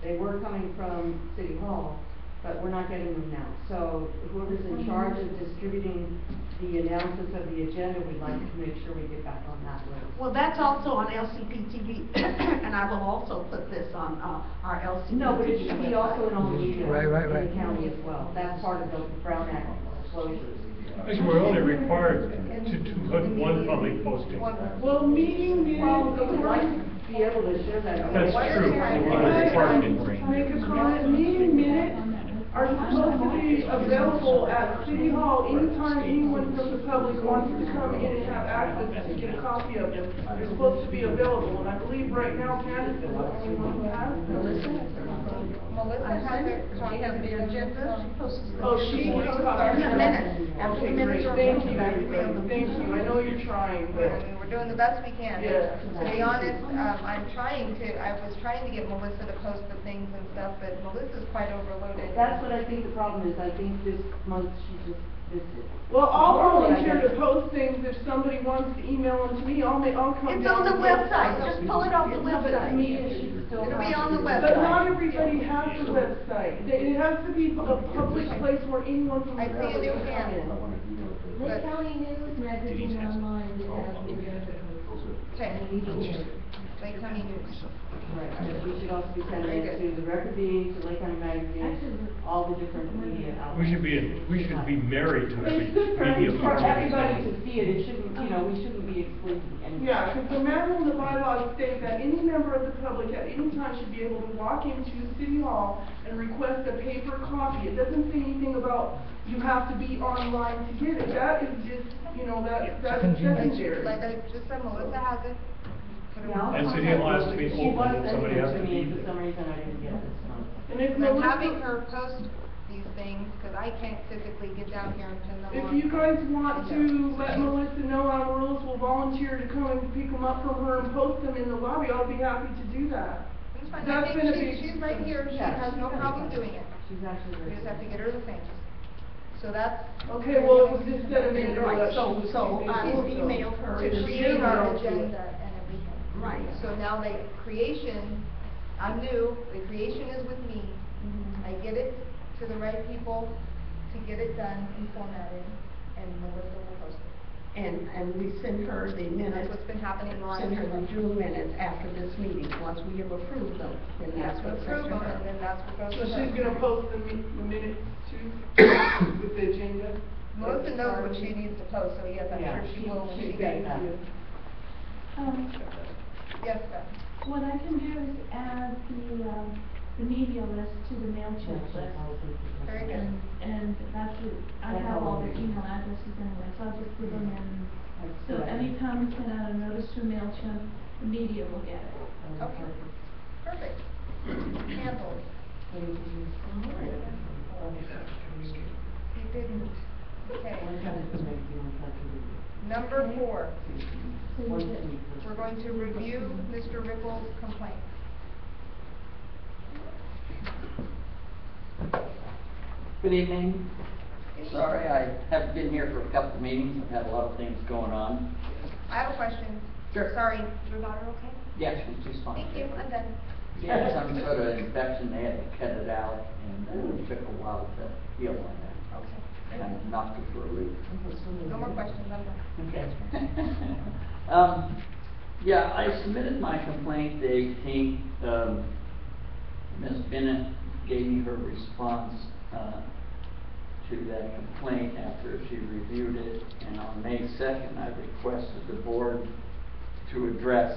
They were coming from City Hall, but we're not getting them now. So whoever's in charge of distributing the analysis of the agenda, we'd like to make sure we get back on that list. Well, that's also on LCPTV, and I will also put this on, our LCPTV. No, but it should be also in all the media Right. in the county as well. That's part of the Brown Act disclosures. Because we're only required to put one public posting. Well, meeting minutes. Well, we would like to be able to share that. That's true. We're required to. Make a comment, meeting minutes are supposed to be available at City Hall anytime anyone from the public wants to come in and have access to get a copy of them. They're supposed to be available, and I believe right now Candace is the only one who has them. Melissa has it, She has the agenda, she posts. Oh, she has copies. In the minutes. After the Okay, minutes great, are thank approved, you, I will everybody, thank you, I know you're trying, but. We're doing the best we can. Yeah. To be honest, I was trying to get Melissa to post the things and stuff, but Melissa's quite overloaded. That's what I think the problem is. I think this month she just missed it. Well, I'll volunteer to post things if somebody wants to email them to me, I'll come It's down on the and post website, them. just pull it off the website. It'll be on the website. But not everybody has a website, it has to be a public place where anyone from the I see a public new can come in. hand. Lake County News magazine online, we have the agenda. Okay. Lake County News. Right, and we should also be sending Very it good. to the Record Bee, to Lake County Magazine, all the different media outlets. We should be married to every It's good media. for Everybody to see it, it shouldn't, we shouldn't be excluding anybody. Yeah, because the manual and the bylaws state that any member of the public at any time should be able to walk into City Hall and request a paper copy. It doesn't say anything about you have to be online to get it. That is just, that's secondary. Like I just said, Melissa has it. Yeah, I'll And city contact hall has to her, be but she open, was and somebody sending has it to to me, be and for there. some reason I didn't get it this month. And if And I'm Melissa- having her post these things, cause I can't physically get down here and pin them on. If you guys want to let Yeah. Melissa know our rules, will volunteer to come and pick them up from her and post them in the lobby, I'll be happy to do that. That's fine, That's I been a think big- she's right here, she Yeah, has she's no gonna problem do doing it. She's actually We very just have to good. get her the things. So that's. Okay, well, it was just said a minute ago Right, that so, she was so busy, I will so- email her. To this create You're not our okay. agenda and everything. Right. So now creation, I'm new, the creation is with me. I get it to the right people to get it done and formatted, and Melissa will post it. And we send her the And that's minutes. what's been happening the last Send her few the months. June minutes after this meeting, once we have approved them, then that's what's sent Approve to them, her. and then that's what goes So to her. she's gonna post the minutes too, with the agenda? Melissa knows what she needs to post, so yes, I'm Yeah, sure she will when she she's gets got it. that. Yes, Beth. What I can do is add the media list to the MailChimp list. Very good. And that's it, I have all their email addresses anyway, so I'll just put them in. So anytime we send out a notice to MailChimp, the media will get it. Okay, perfect. Handled. You didn't. Okay. Number 4, So you get, we're going to review Mr. Ripple's complaint. Good evening. Sorry, I haven't been here for a couple of meetings. I've had a lot of things going on. I have a question. Sure. Sorry, is your daughter okay? Yes, she's fine. Thank you, I'm done. She had some sort of infection, they had to cut it out, and it took a while to heal on that. Okay. Kind of knocked her for a loop. No more questions, I'm done. Okay. Yeah, I submitted my complaint the 18th. Ms. Bennett gave me her response to that complaint after she reviewed it, and on May 2nd, I requested the board to address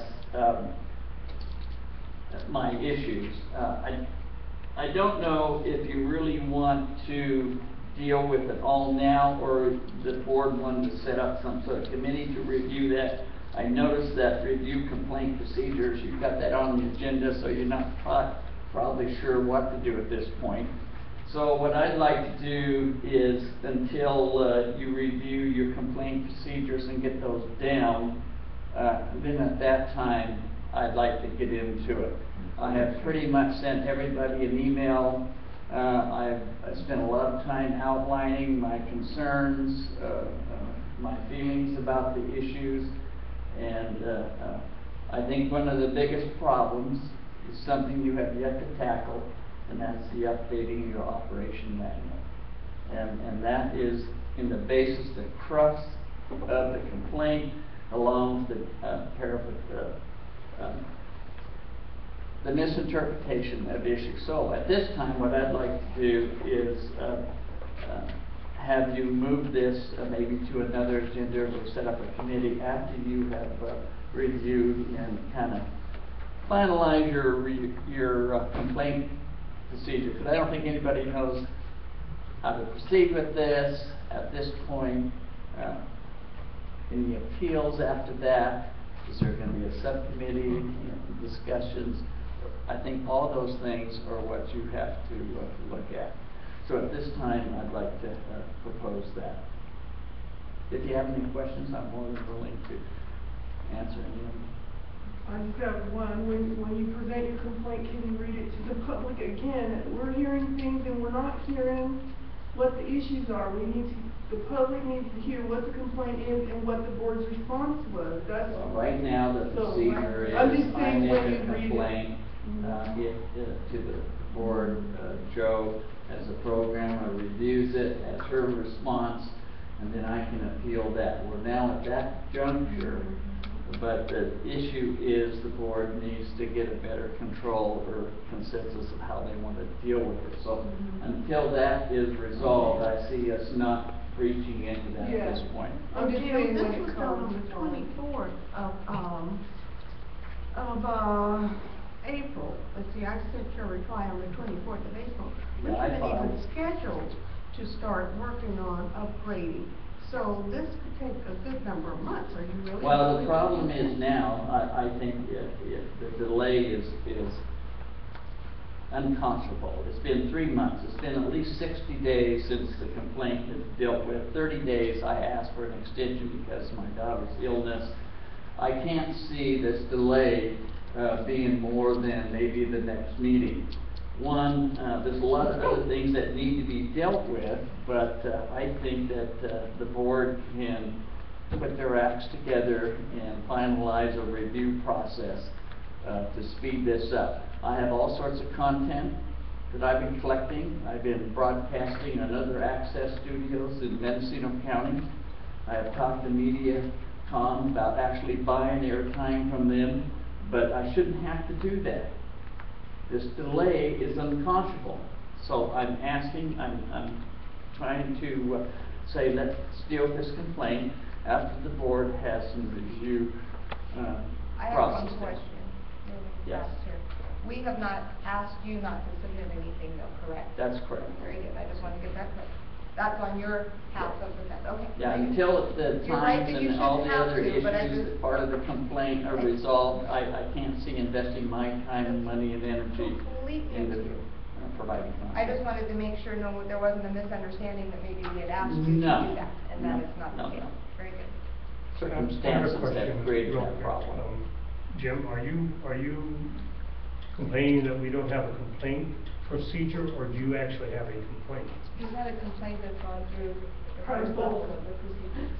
my issues. I don't know if you really want to deal with it all now, or the board wanted to set up some sort of committee to review that. I noticed that review complaint procedures, you've got that on the agenda, so you're not probably sure what to do at this point. So what I'd like to do is, until you review your complaint procedures and get those down, then at that time, I'd like to get into it. I have pretty much sent everybody an email. I spent a lot of time outlining my concerns, my feelings about the issues, and I think one of the biggest problems is something you have yet to tackle, and that's the updating your operation manual. And that is in the basis, the crux of the complaint, along with the misinterpretation of issues. So at this time, what I'd like to do is have you move this maybe to another agenda, or set up a committee after you have reviewed and kind of finalize your complaint procedure. Because I don't think anybody knows how to proceed with this at this point. Any appeals after that? Is there going to be a subcommittee, discussions? I think all those things are what you have to look at. So at this time, I'd like to propose that. If you have any questions, I'm more than willing to answer any of them. I just have one. When you present your complaint, can you read it to the public again? We're hearing things and we're not hearing what the issues are. The public needs to hear what the complaint is and what the board's response was. That's. Well, right now, the So, procedure is, I'm just I saying make when a you read it. complaint, to the board, Joe, as a programmer, reviews it, as her response, and then I can appeal that. We're now at that juncture, but the issue is the board needs to get a better control or consensus of how they want to deal with it. So until that is resolved, I see us not reaching into that at this point. I'm just Jim, saying when this it was done on comes. the 24th of April. Let's see, I sent your reply on the 24th of April. We Yeah, I haven't even filed. scheduled to start working on upgrading. So this could take a good number of months, are you really? Well, the problem is now, I think the delay is unconscionable. It's been 3 months. It's been at least 60 days since the complaint was dealt with. 30 days I asked for an extension because of my daughter's illness. I can't see this delay being more than maybe the next meeting. One, there's a lot of other things that need to be dealt with, but I think that the board can put their acts together and finalize a review process to speed this up. I have all sorts of content that I've been collecting. I've been broadcasting on other access studios in Mendocino County. I have talked to Mediacom about actually buying airtime from them, but I shouldn't have to do that. This delay is unconscionable. So I'm asking, I'm trying to say let's deal with this complaint after the board has some review process. I have one question. Yes. We have not asked you not to submit anything though, correct? That's correct. Very good, I just want to get that correct. That's on your half of the fence, okay. Yeah, very good. until the You're right times that you and all the shouldn't have other to, but I issues just- that part of the complaint are resolved, I can't see investing my time and money and energy Completely into agree. providing content. I just wanted to make sure there wasn't a misunderstanding that maybe we had asked you to No. do that, and that No. it's not No. the case. Very good. Circumstances I have a have question created real that quick. problem. Jim, are you complaining that we don't have a complaint procedure, or do you actually have a complaint? We've had a complaint that's gone through the Probably first both. level of the procedures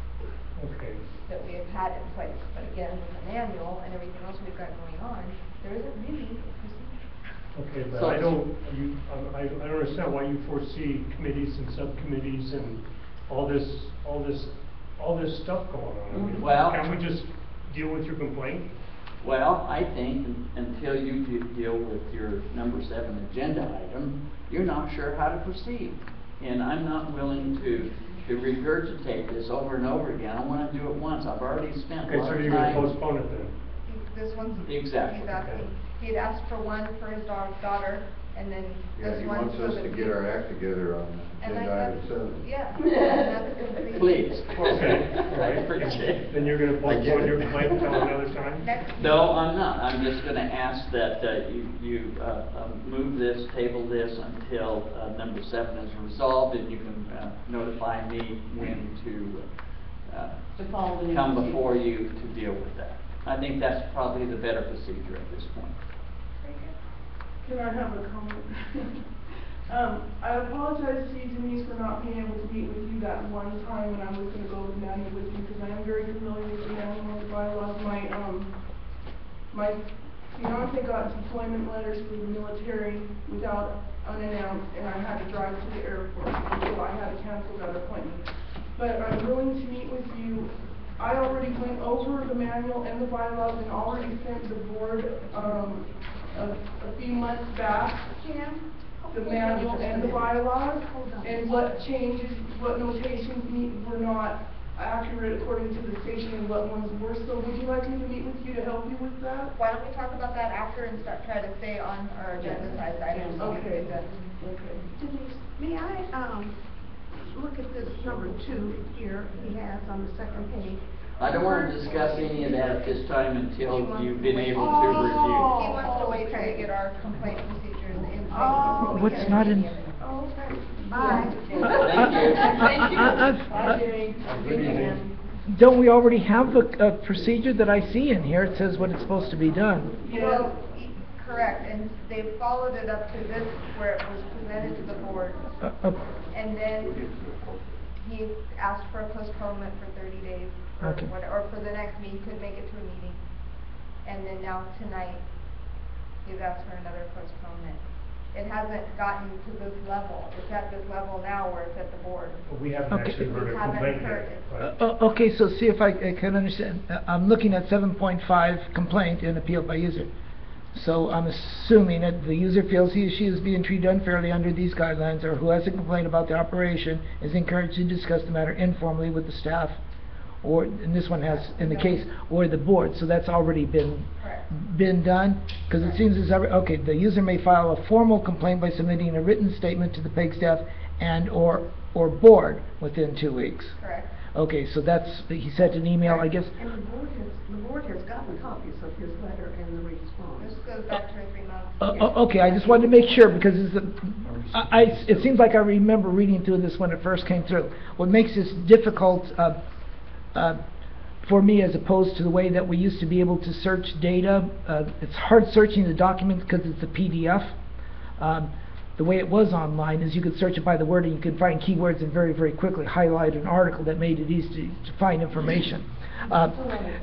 Okay. that we have had in place. But again, with the manual and everything else we've got going on, there isn't really a procedure. Okay, but So- I don't understand why you foresee committees and subcommittees and all this stuff going on. I mean, Well- can't we just deal with your complaint? Well, I think until you deal with your number 7 agenda item, you're not sure how to proceed. And I'm not willing to regurgitate this over and over again. I want to do it once. I've already spent a Okay, lot so of you're gonna time. postpone it then? This one's, Exactly. he's asking, he had asked for one for his daughter, and then Yeah, this he one. wants so us that to we- get our act together on And I agenda item said- 7. Yeah. and that's complete. Please. Okay, all I right. appreciate it. Then you're gonna I get postpone it. your complaint until another time? Next. No, I'm not. I'm just gonna ask that you move this, table this until number 7 is resolved, and you can notify me when To follow the new come procedure. before you to deal with that. I think that's probably the better procedure at this point. Can I have a comment? I apologize to you, Denise, for not being able to meet with you that one time when I was gonna go with manual with you, because I am very familiar with the manual and the bylaws. My fiance got deployment letters from the military without unannounced, and I had to drive to the airport, so I had to cancel that appointment. But I'm willing to meet with you. I already went over the manual and the bylaws and already sent the board, a few months back, the manual and the bylaws, and what changes, what notations were not accurate according to the station and what ones were. So would you like me to meet with you to help you with that? Why don't we talk about that after and try to stay on our agenda side items? so we can Okay. get done. Okay. Denise, may I, look at this number 2 here he has on the second page? I don't want to discuss any of that at this time until you've been able to He review. wants to wait till we get our complaint procedures in place before we What's can not review in- it. Oh, okay. Bye. Thank you. Bye, Jane. Good evening. Don't we already have a procedure that I see in here? It says what it's supposed to be done. Well, correct, and they followed it up to this where it was presented to the board. And then he asked for a postponement for 30 days, or Okay. or for the next meeting, couldn't make it to a meeting. And then now tonight, he's asked for another postponement. It hasn't gotten to this level, it's at this level now where it's at the board. We haven't Okay. actually heard We a haven't complaint heard yet, it. right? Okay, so see if I can understand. I'm looking at 7.5 complaint and appeal by user. So I'm assuming that the user feels he or she is being treated unfairly under these guidelines, or who has a complaint about the operation is encouraged to discuss the matter informally with the staff, or, and this one has, in the case, or the board, so that's already been done? Because it seems as, okay, the user may file a formal complaint by submitting a written statement to the PEG staff and or board within 2 weeks. Correct. Okay, so that's, he sent an email, I guess. And the board has gotten copies of his letter and the response. This goes back 2 or 3 months. Okay, I just wanted to make sure, because it seems like I remember reading through this when it first came through. What makes this difficult for me, as opposed to the way that we used to be able to search data, it's hard searching the documents because it's a PDF. The way it was online is you could search it by the word and you could find keywords and very, very quickly highlight an article that made it easy to find information.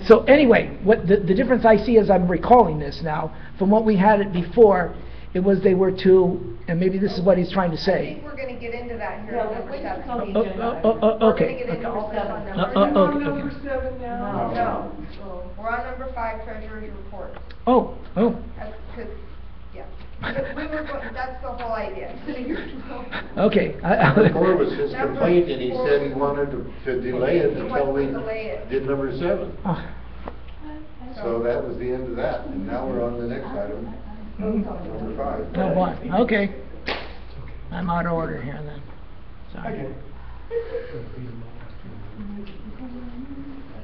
So anyway, what the difference I see as I'm recalling this now, from what we had it before, it was they were too, and maybe this is what he's trying to I say. think we're gonna get into that here Yeah, on number we can 7. tell the Oh, agenda. oh, oh, We're okay. gonna get into all 7 on Are number you 7. on okay. number 7 now? No. We're on number 5, treasurer's report. Oh, That's 'cause, yeah. We were going, that's the whole idea. okay. Number 4 was his Number complaint, and he 4 said he wanted to delay it He until wants we to delay it. did number 7. Oh, So that was the end of that, and now we're on the next item, number 5. oh boy, okay. I'm out of order here then. Sorry.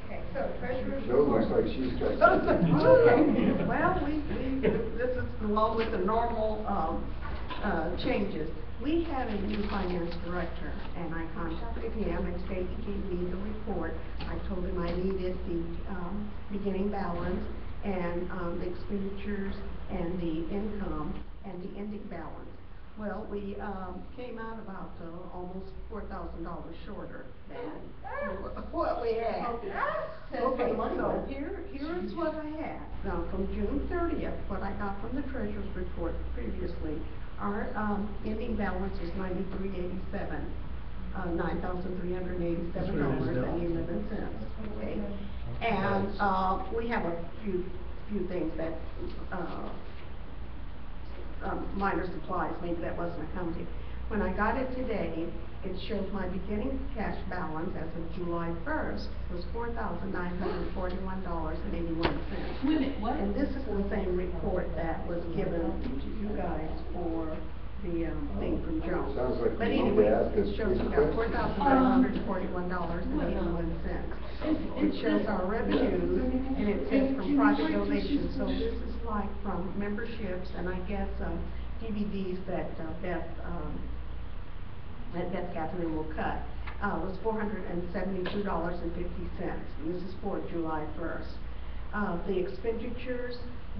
Okay, so treasurer's Joe looks report. like she's got Okay, something. well, this is along with the normal, changes. We have a new finance director, and I contacted him, and he gave me the report. I told him I needed the, beginning balance, and, the expenditures, and the income, and the ending balance. Well, we, came out about, almost $4,000 shorter than What we had. Okay, so here's what I had. Now, from June 30th, what I got from the treasurer's report previously, our ending balance is $93.87, $9,387.11. Okay, and we have a few things that minor supplies, maybe that wasn't accounted. When I got it today, it shows my beginning cash balance as of July 1st was $4,941.81. Wait a minute, what? And this is the same report that was given to you guys for the thing from Joe. Sounds like But we need anyway, to ask it us shows we got $4,941.81. It shows our revenues, and it says from private donations, so this is like from memberships, and I guess DVDs that Beth Catherine will cut, was $472.50, and this is for July 1st. The expenditures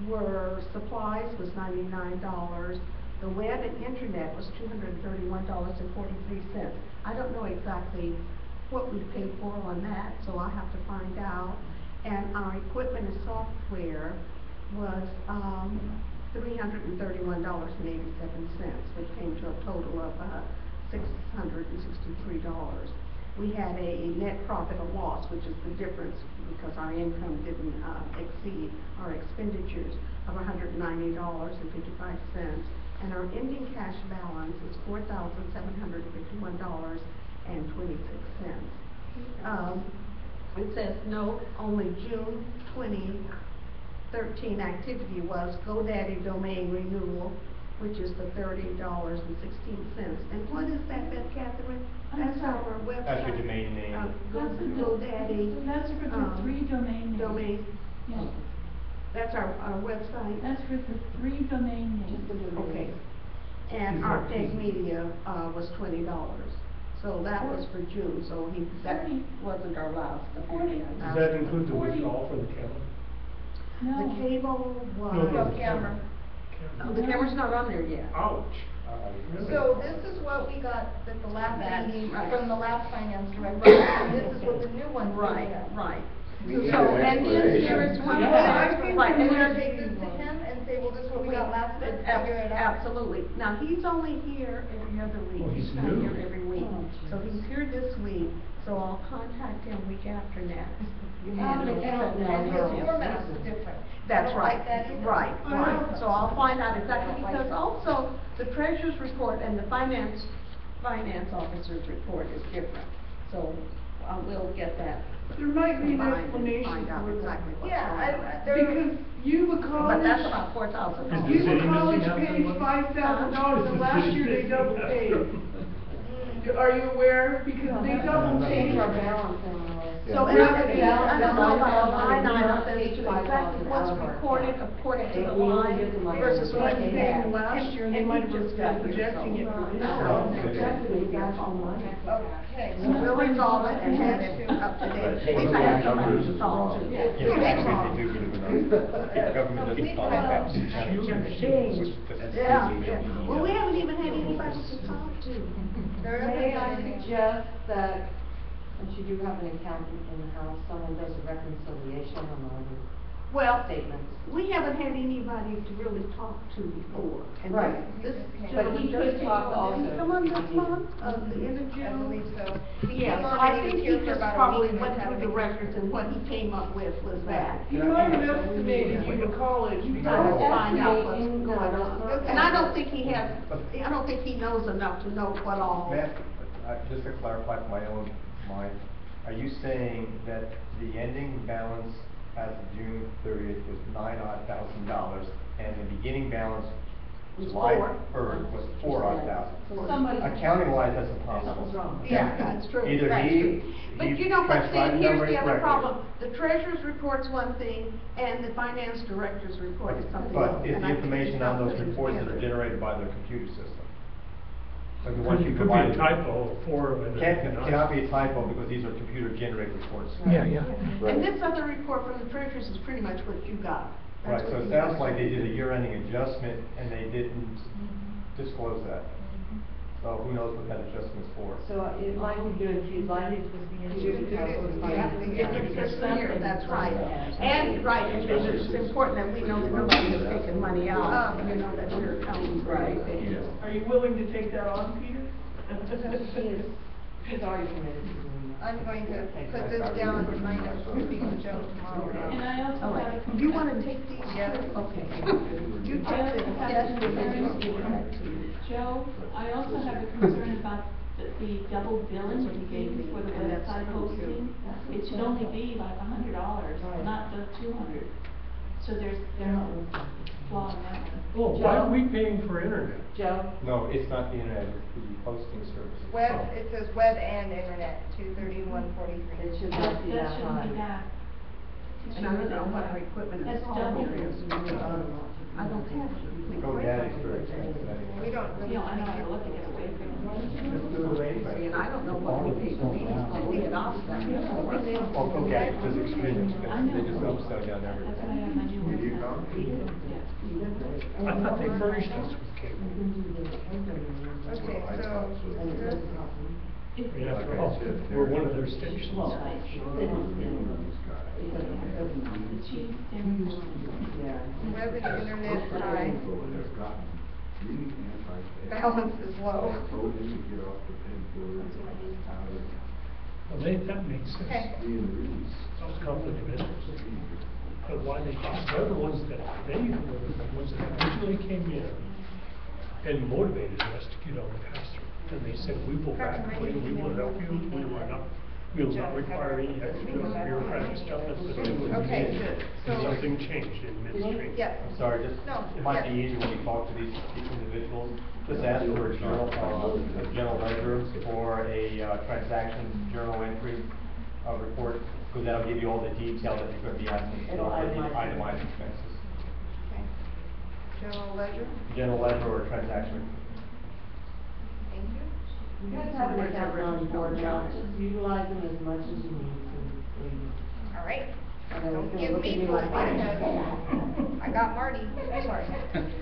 were, supplies was $99, the web and internet was $231.43. I don't know exactly what we paid for on that, so I'll have to find out. And our equipment and software was $331.87, which came to a total of $663. We had a net profit or loss, which is the difference because our income didn't exceed our expenditures, of $190.55. And our ending cash balance is $4,751.26. It says no, only June 2013 activity was GoDaddy domain renewal, which is the $30.16. And what is that, Beth Catherine? That's our website. That's your domain name. That's the GoDaddy. So that's for the 3 domain names. Domain. Yeah, That's our website. that's for the 3 domain names. Okay. And our Egg Media, was $20. So that was for June, so that 40. wasn't our last. 40. Does that include the withdrawal for the cable? No. The cable No, was. no, The camera. Oh, the camera's not on there yet. Ouch. Really? So this is what we got at the last That's meeting right. from the last finance director, and this is what the new one is. Right, right. We need So, an and then there is explanation. one Yeah, more. I think Right, we and should there's- take this to him and say, well, this is what we got last month, figure it out. Absolutely. Now, he's only here every other week. Well, he's not new. here every week. So he's here this week, so I'll contact him week after next. And his format is different. That's I don't right, like that either. right. So I'll find out exactly, because also the treasurer's report and the finance officer's report is different. So we'll get that There might be an combined and explanation find out for exactly that. what's Yeah, going on. Because you've But accomplished. that's about $4,000. Is the You've city college missing out paid on $5,000, and last year they double paid. Are you aware? Because they double Change change our balance in our list. So We're we're not gonna, balance I don't know about the line we're not item, as take to 5,000 exactly what's out of our recorded account. according to the We only line get the money versus that what they they have. have. last year, and they And might he have just been got here, projecting it for this so. year. Exactly, the actual money. Okay, so We'll resolve it and have it up to date. We've had some resolved. Yeah, actually, they Government doesn't follow that. Yeah, yeah. Well, we haven't even had anybody to talk to. May I suggest that, since you do have an accountant in the house, someone does a reconciliation on all the Well, statements? we haven't had anybody to really talk to before. And Right. This But he could talk also. Come on this month, the end of June. I believe so. He Yeah, came so on I and think was he here for just about a probably week and went then had through the a records and what he came up with was that. He might have estimated you to college Let's because. find out what's Estimating, no, going that's on. not- And I don't think he has, I don't think he knows enough to know what all. Just to clarify for my own mind, are you saying that the ending balance as of June 30th was $9,000 and the beginning balance Was July four. 1st was $4,000? Somebody. Accounting wise, that's impossible. Something's wrong. Yeah, that's true. Either That's he- true. But he you know what, transcribed Stan, the here's numbers the other correctly. problem. The treasurer's report's one thing, and the finance director's report is something else. But is and the I information can't on those put them reports that are together. generated by their computer system? Like the ones you Could be a provided? typo, 4 and. Cannot be a typo because these are computer generated reports. Yeah, yeah. And this other report from the treasurer's is pretty much what you got. Right, That's so what it you sounds got. like they did a year-ending adjustment and they didn't disclose that. So who knows what that adjustment's for? So it might be good if you'd like to do the calculus. It's just here, that's right. And, right, and it's important that we know that nobody has taken money out, you know, that we're accounting for Right. everything. Are you willing to take that on, Peter? He's already committed to doing that. I'm going to put this down and remind us to speak to Joe tomorrow. And I also All have a right, concern. you wanna take these? Yes. Okay. You I take also this, have yes, a and then concern. just give it back to me. Joe, I also have a concern about the double billing that he gave me for the And that's website true, too. hosting. It should only be like $100, Right. not the $200. So there's They're not a listening. flaw in that one. Oh, why are we paying for internet? Joe? No, it's not the internet, it's the hosting services. Web, it says web and internet, 231.43. It should That not be that that shouldn't be high. that. It And I don't know what our should be equipment is. That's double. I don't have it. GoDaddy's very expensive We anyway. don't really. You know, I know how to look at it away from it. Just do it anyway. And I don't know what we pay for these, I think it all stuff. Oh, okay, it's extremely I know. expensive, they just upsell down That's everything. why I have my new website. Yeah. I thought they furnished us with cable. Okay, so, If- I mean, after all, we're one of their stations. The chief and web and internet high, balance is low. Well, that makes sense. Okay. That was conflict of interest. But why they, they're the ones that, they were the ones that originally came in and motivated us to get on the pass-through. And they said, we will back, we will help you, we will not require any extra bureaucratic stuff. Okay, so- And nothing changed in midstream. Yes. I'm sorry, just, No, it might be yes. easier when you talk to these individuals, just ask for a general ledger or a transaction journal entry report, because that'll give you all the detail that you're gonna be asking for, It'll for the itemize it. itemized expenses. Okay. General ledger, General ledger or transaction. thank you. You guys have an accountant on board now, just utilize them as much as you need to, please. All right. I know Don't it's give gonna look at me me full like speed ahead. I got Marty, sorry.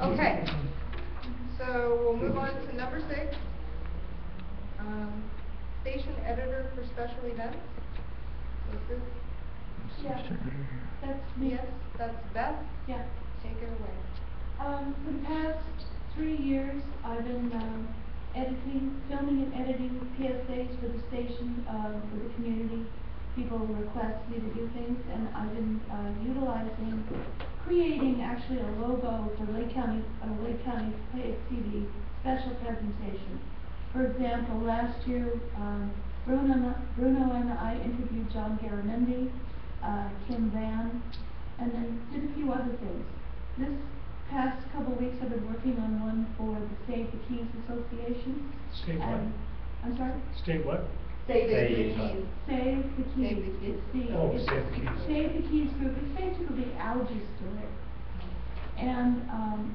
Okay. So we'll move on to number 6. Station editor for special events. Is this, Yeah, that's me. yes, that's Beth, Yeah. take it away. For the past 3 years, I've been, filming and editing PSAs for the station, for the community. People request me to do things, and I've been, creating actually a logo for Lake County TV special presentation. For example, last year, Bruno and I interviewed John Garamendi, Kim Van, and then did a few other things. This past couple of weeks, I've been working on one for the Save the Keys Association. Save what? I'm sorry? State what? Save the Save, keys. Save the Keys. Save the Keys. It's the- Oh, it's- Save the Keys. Save the Keys group, it's basically the allergy store. And,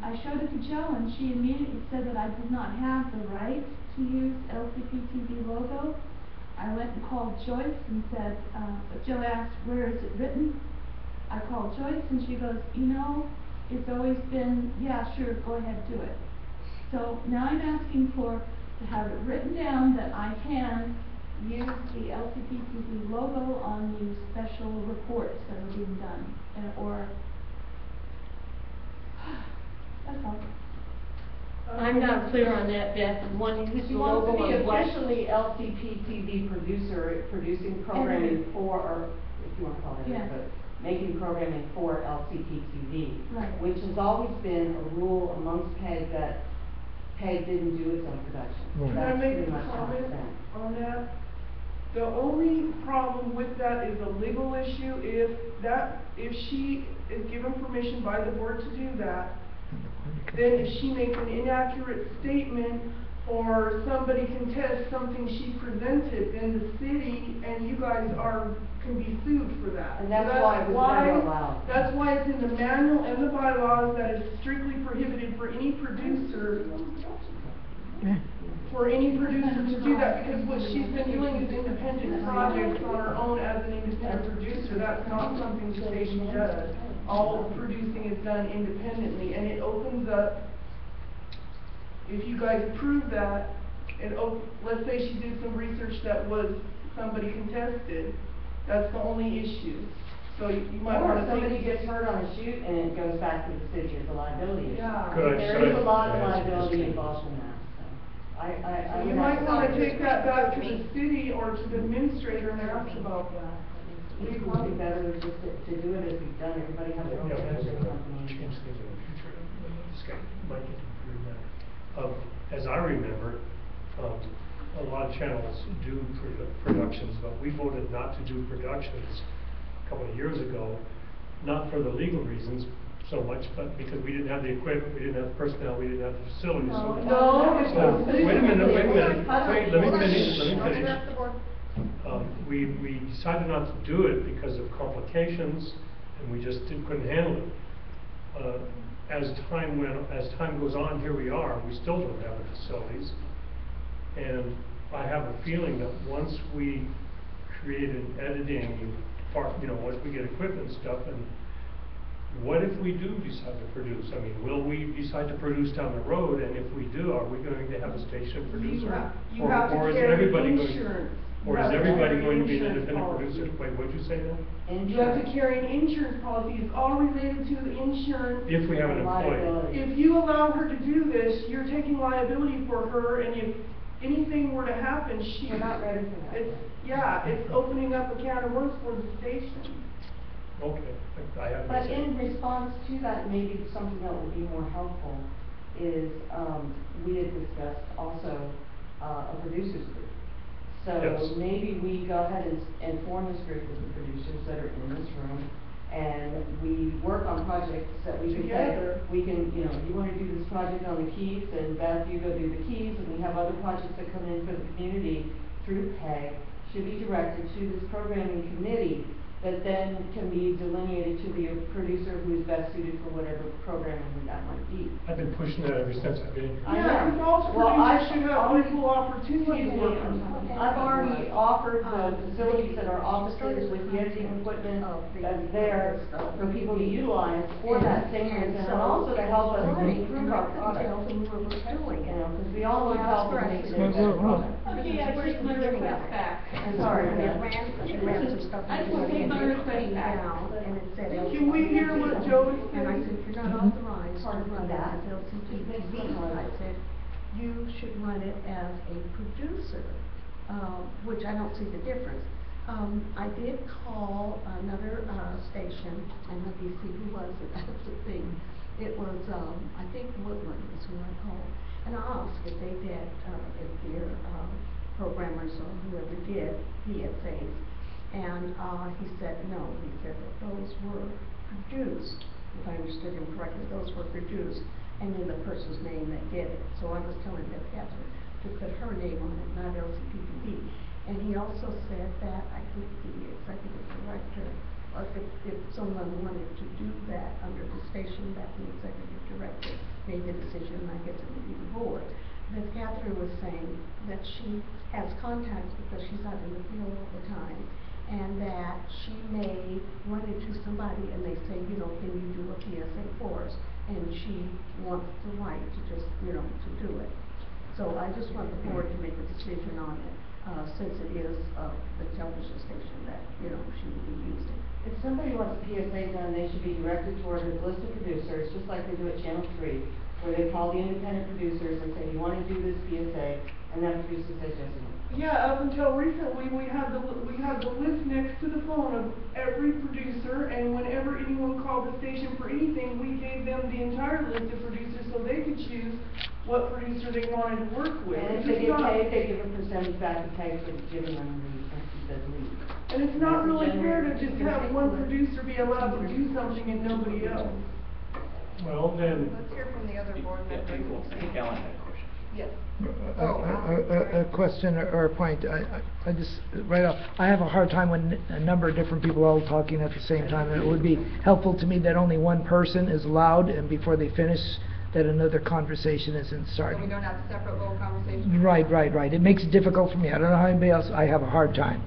I showed it to Jo, and she immediately said that I did not have the right to use LCPTV logo. I went and called Joyce and said, Jo asked, where is it written? I called Joyce and she goes, you know, it's always been, yeah, sure, go ahead, do it. So now I'm asking to have it written down that I can use the LCPTV logo on the special reports that are being done, or, that's all. I'm not clear on that, Beth, one uses She the wants to logo be on what? officially LCPTV producer, producing programming for, or if you wanna call it, Yes. but making programming for LCPTV. Right. Which has always been a rule amongst PEG that PEG didn't do its own production. Right. Can I That's make pretty a much how it's comment been. on that? The only problem with that is a legal issue. If she is given permission by the board to do that, then if she makes an inaccurate statement or somebody contests something she presented, then the city and you guys can be sued for that. And that's So why it was never allowed. That's why it's in the manual and the bylaws that it's strictly prohibited for any producer to do that, because what she's been doing is independent projects on her own as an independent producer. That's not something the station does. All producing is done independently, and it opens up, if you guys approve that, let's say she did some research that was somebody contested, that's the only issue. So you might Or wanna if think. somebody gets hurt on a shoot and it goes back to the city as a liability issue. Yeah. Could I There is say- a lot of Yes, liability yes. involved in that, so I You would might have to wanna talk take that back to the city or to the administrator and ask about that. It would be better just to do it as we've done, everybody has their own Yeah, we're production gonna company. change things in the future, this guy might get to prove that. As I remember, a lot of channels do productions, but we voted not to do productions a couple of years ago, not for the legal reasons so much, but because we didn't have the equipment, we didn't have the personnel, we didn't have the facilities, so. No, it's So, the city. wait a minute, Hold let me on. finish. Don't interrupt the board. We decided not to do it because of complications, and we just couldn't handle it. As time goes on, here we are, we still don't have the facilities. And I have a feeling that once we create an editing part, once we get equipment and stuff, and what if we do decide to produce? I mean, will we decide to produce down the road, and if we do, are we going to have a station producer? You have Or to is carry everybody going? insurance. Or You is have to everybody carry going to be an insurance independent policy. producer? Wait, what'd you say then? You have to carry an insurance policy, it's all related to the insurance. If we have an employee. Liability. If you allow her to do this, you're taking liability for her, and if anything were to happen, We're not ready for that. It's opening up a can of worms for the station. Okay, I have. But in response to that, maybe something that would be more helpful is, we had discussed also, a producers group. So Yes. maybe we go ahead and form this group with the producers that are in this room, and we work on projects that we can say, Together. we can, you wanna do this project on the keys, and Beth, you go do the keys, and we have other projects that come in for the community through PEG, should be directed to this programming committee, that then can be delineated to the producer who is best suited for whatever programming that might be. I've been pushing that ever since I've been here. I Yeah, know. because all Well, I- producers should have equal opportunity to work on something. I've already offered the facilities at our offices with the editing equipment that's there for people to utilize for that same reason, and also to help us improve our product. Because we all want to help and make it a better product. Okay, I take my request back. I'm sorry, Beth. I just take my request back. Can we hear what Joe is And I saying? said, you're not authorized to run it as LCTV. I said, you should run it as a producer, which I don't see the difference. I did call another, station, and let me see who was it, that's the thing. It was, I think Woodland is who I called, and I asked if they did, if their, programmers or whoever did PSAs. And, he said no, he said that those were produced, if I understood him correctly, those were produced, and then the person's name that did it. So I was telling Beth Catherine to to put her name on it, not LCPPD. And he also said that, I think the executive director, or if someone wanted to do that under the station, that the executive director made the decision, and I guess it would be the board. That Catherine was saying that she has contacts because she's out in the field all the time, and that she may run into somebody and they say, you know, can you do a PSA for us? And she wants the right to just, you know, to do it. So I just want the board to make a decision on it, since it is the television station that, you know, she will be using. If somebody wants a PSA done, they should be directed toward a list of producers, just like they do at Channel 3, where they call the independent producers and say, you want to do this PSA, and that producer says yes or no. Yeah, up until recently, we had the list next to the phone of every producer, and whenever anyone called the station for anything, we gave them the entire list of producers so they could choose what producer they wanted to work with. And if they get paid, they give a percentage back to pay for giving them the lead. And it's not really fair to just have one producer be allowed to do something and nobody else. Well, then, Let's hear from the other board Yeah, members. I think Alan had a question. Yes. A question or a point, I just, right off, I have a hard time when a number of different people are all talking at the same time, and it would be helpful to me that only one person is allowed, and before they finish, that another conversation isn't So starting. we don't have separate vote conversations? Right. It makes it difficult for me. I don't know how anybody else, I have a hard time.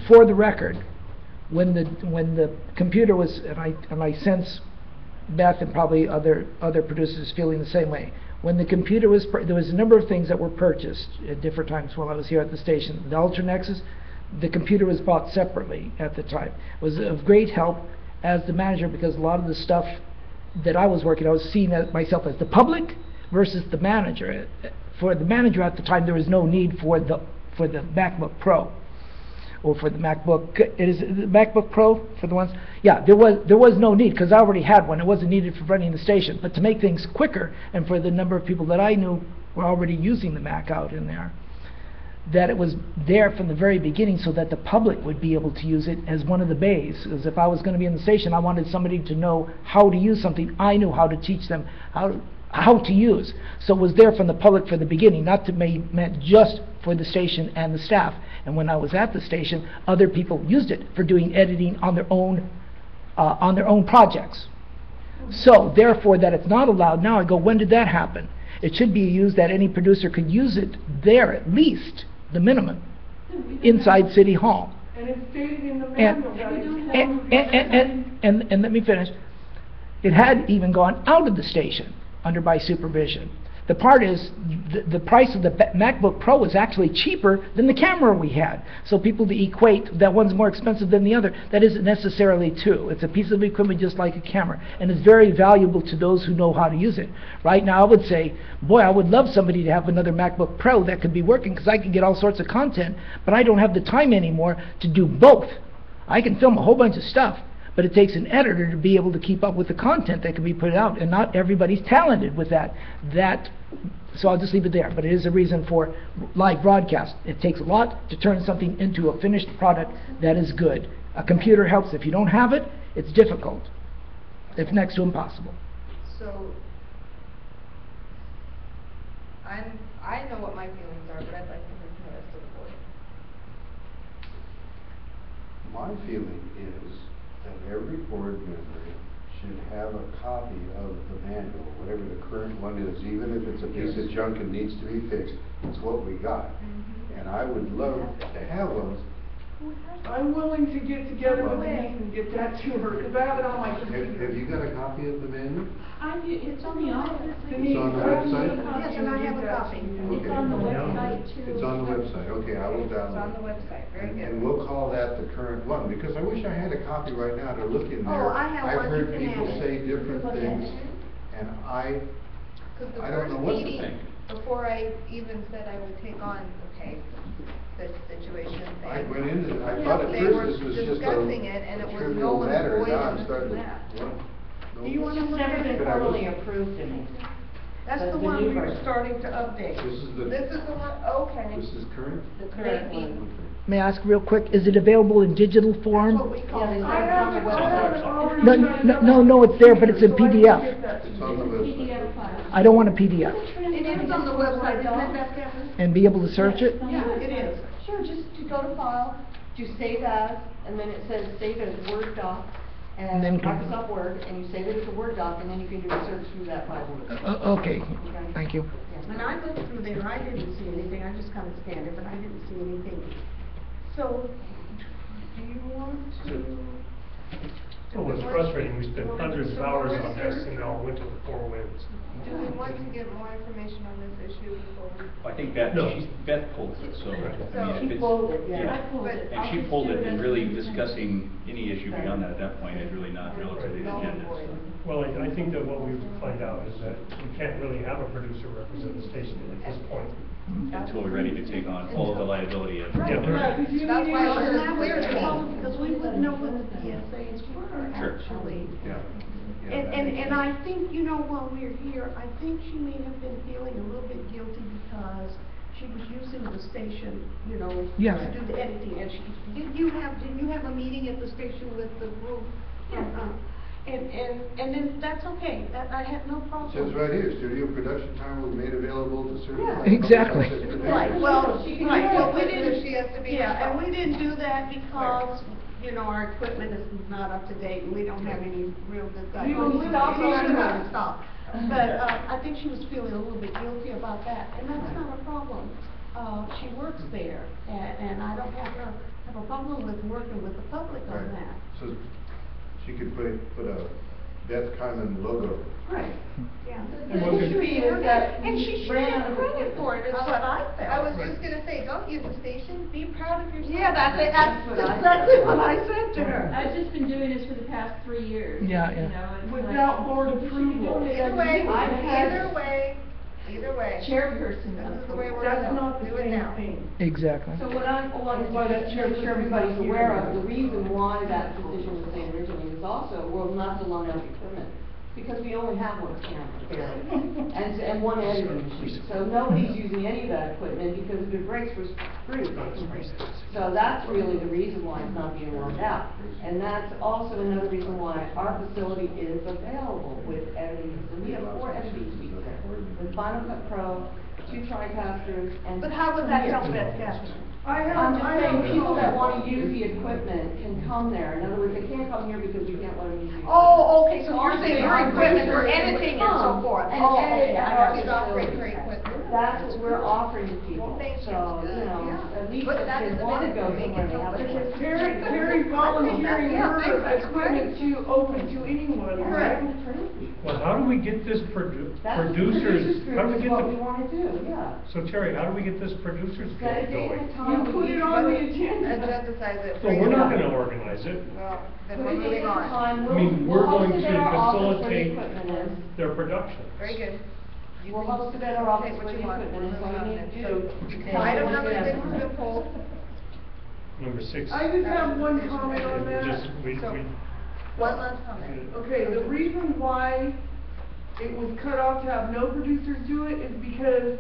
For the record, when the computer was, and I sense Beth and probably other producers feeling the same way. When the computer was, there was a number of things that were purchased at different times while I was here at the station. The Ultranexus, the computer was bought separately at the time. It was of great help as the manager because a lot of the stuff that I was working, I was seeing myself as the public versus the manager. For the manager at the time, there was no need for the MacBook Pro. Or for the MacBook, is it the MacBook Pro for the ones? Yeah, there was no need because I already had one. It wasn't needed for running the station. But to make things quicker, and for the number of people that I knew were already using the Mac out in there, that it was there from the very beginning so that the public would be able to use it as one of the bays. As if I was going to be in the station, I wanted somebody to know how to use something. I knew how to teach them how to use. So it was there from the public for the beginning, not to be meant just for the station and the staff. And when I was at the station, other people used it for doing editing on their own projects. So therefore, that it's not allowed now, I go, when did that happen? It should be used that any producer could use it there, at least the minimum, inside City Hall. And it's stated in the manual and let me finish. It had even gone out of the station under my supervision. The part is, the price of the MacBook Pro was actually cheaper than the camera we had. So people to equate that one's more expensive than the other, that isn't necessarily true. It's a piece of equipment just like a camera, and it's very valuable to those who know how to use it. Right now I would say, boy, I would love somebody to have another MacBook Pro that could be working because I can get all sorts of content, but I don't have the time anymore to do both. I can film a whole bunch of stuff, but it takes an editor to be able to keep up with the content that can be put out, and not everybody's talented with that. So I'll just leave it there, but it is a reason for live broadcast. It takes a lot to turn something into a finished product that is good. A computer helps. If you don't have it, it's difficult. It's next to impossible. So, I know what my feelings are, but I'd like to hear from the rest of the board. My feeling is that every board member should have a copy of the manual, whatever the current one is, even if it's a piece of junk and needs to be fixed. It's what we got. And I would love to have those. I'm willing to get together with Denise and get that to her, because I have it on my computer. Have you got a copy of the manual? It's on the office. It's on the website? Yes, and I have a copy. It's on the website too. It's on the website, okay, I will download it. It's on the website, very good. And we'll call that the current one, because I wish I had a copy right now to look in there. Oh, I have one, I've heard you can people have it. say different things, and I don't know what to think. Before I even said I would take on, okay, this situation thing. I went into it, I thought at They were first this was just discussing it, and a it was trivial null and matter, void now and I'm this starting and to. that. Well, no. Do you want to It's look at never it? been formally approved, Denise. That's the new one we were version. starting to update. This is the one, okay. This is current? The current Maybe. one. May I ask real quick, is it available in digital That's form? what we call Yeah, it. they I said have it's it, on the I have it website. already. No, it's there, but it's in So I can PDF. get that to It's you. on the website. PDF file. I don't want a PDF. It is on the website, isn't it, Beth Cameron? And be able to search it? Yeah, it is. Sure, just to go to file, do save as, and then it says save as Word doc, and then Microsoft Word, and you save it as a Word doc, and then you can do a search through that file. Okay, thank you. When I looked through there, I didn't see anything, I just kind of scanned it, but I didn't see anything. So, do you want to? So it's frustrating, we spent hundreds of hours on this and now it went to the four winds. Do we want to get more information on this issue before we? I think Beth, No. Beth pulled it, so, I mean, if She it's. pulled it, yeah. I pulled But- it. And I'll she just pulled do it, and as really an discussing any issue beyond that at that point is really not relative to the agenda, so. Well, I think that what we find out is that we can't really have a producer representation at this point. Until we're ready to take on all of the liability of. Yeah, Right, 'cause you That's need why to- I was That clear was to the me. problem, because we wouldn't know what the PSAs were, Sure. actually. Yeah. And I think, you know, while we're here, I think she may have been feeling a little bit guilty because she was using the station, you know, Yes. to do the editing, and didn't you have a meeting at the station with the group? And then, that's okay, I had no problem. Says right here, studio production time will be made available to certain. Yeah. Exactly. Right, well, She can right, do well, we it, didn't, she has to be yeah, and we responsible. didn't do that because, you know, our equipment is not up to date, and we don't have any real good guys. We will stop We on should that. stop. But, I think she was feeling a little bit guilty about that, and that's not a problem. She works there, and I don't have a problem with working with the public on Right. that. So she could put a Beth Carmen logo. Right. Yeah. And what could- And she should have credit for it, is what I felt. I was just gonna say, don't use the station, be proud of yourself. Yeah, that's what I exactly said. what I said to her. I've just been doing this for the past 3 years. Yeah, you yeah. know, it's like- Without board approval. Either way, I've had- either way. Chairperson. This is the way we're That's gonna not the do it same now. thing. Exactly. So what I wanted to make sure everybody's aware of, the reason why that decision was made originally was also, we're not to loan out equipment, because we only have one camera, and one editing machine. So nobody's using any of that equipment, because if it breaks, we're screwed. So that's really the reason why it's not being loaned out. And that's also another reason why our facility is available with editing. So we have 4 editing suites there, with Final Cut Pro, 2 TriCasters, and. But how would that help Beth Catherine? I'm just saying, people that wanna use the equipment can come there. In other words, they can't come here because we can't let them use the equipment. Oh, okay, so you're saying your equipment for editing and so forth. And Oh, edit okay, I our got you. Operate your facilities. equipment. That's what we're offering to people. Well, thank you. So, you know, Yeah. at least But if that they is the wanna best go way to make somewhere, it they have happen. to. Very volunteering Yeah, her thanks. equipment to open to anyone, right? Well, how do we get this That's the producers, how do we group is get what we the, wanna do, yeah. so Terry, how do we get this producers Set a guild date going? and time. You put it on the agenda. Agenda-size it. So we're not gonna organize it, Well, then Put we're a date moving and on. time. I mean, we're We'll going host to it at our office where the facilitate equipment is. their production. Very good. You We'll can host it at our office take what where the you want. equipment is, We're all you moving need on to then. do. So, item number 6 has been pulled. Number 6. I just have one comment on that. Just, we, One last comment. Okay, the reason why it was cut off to have no producers do it is because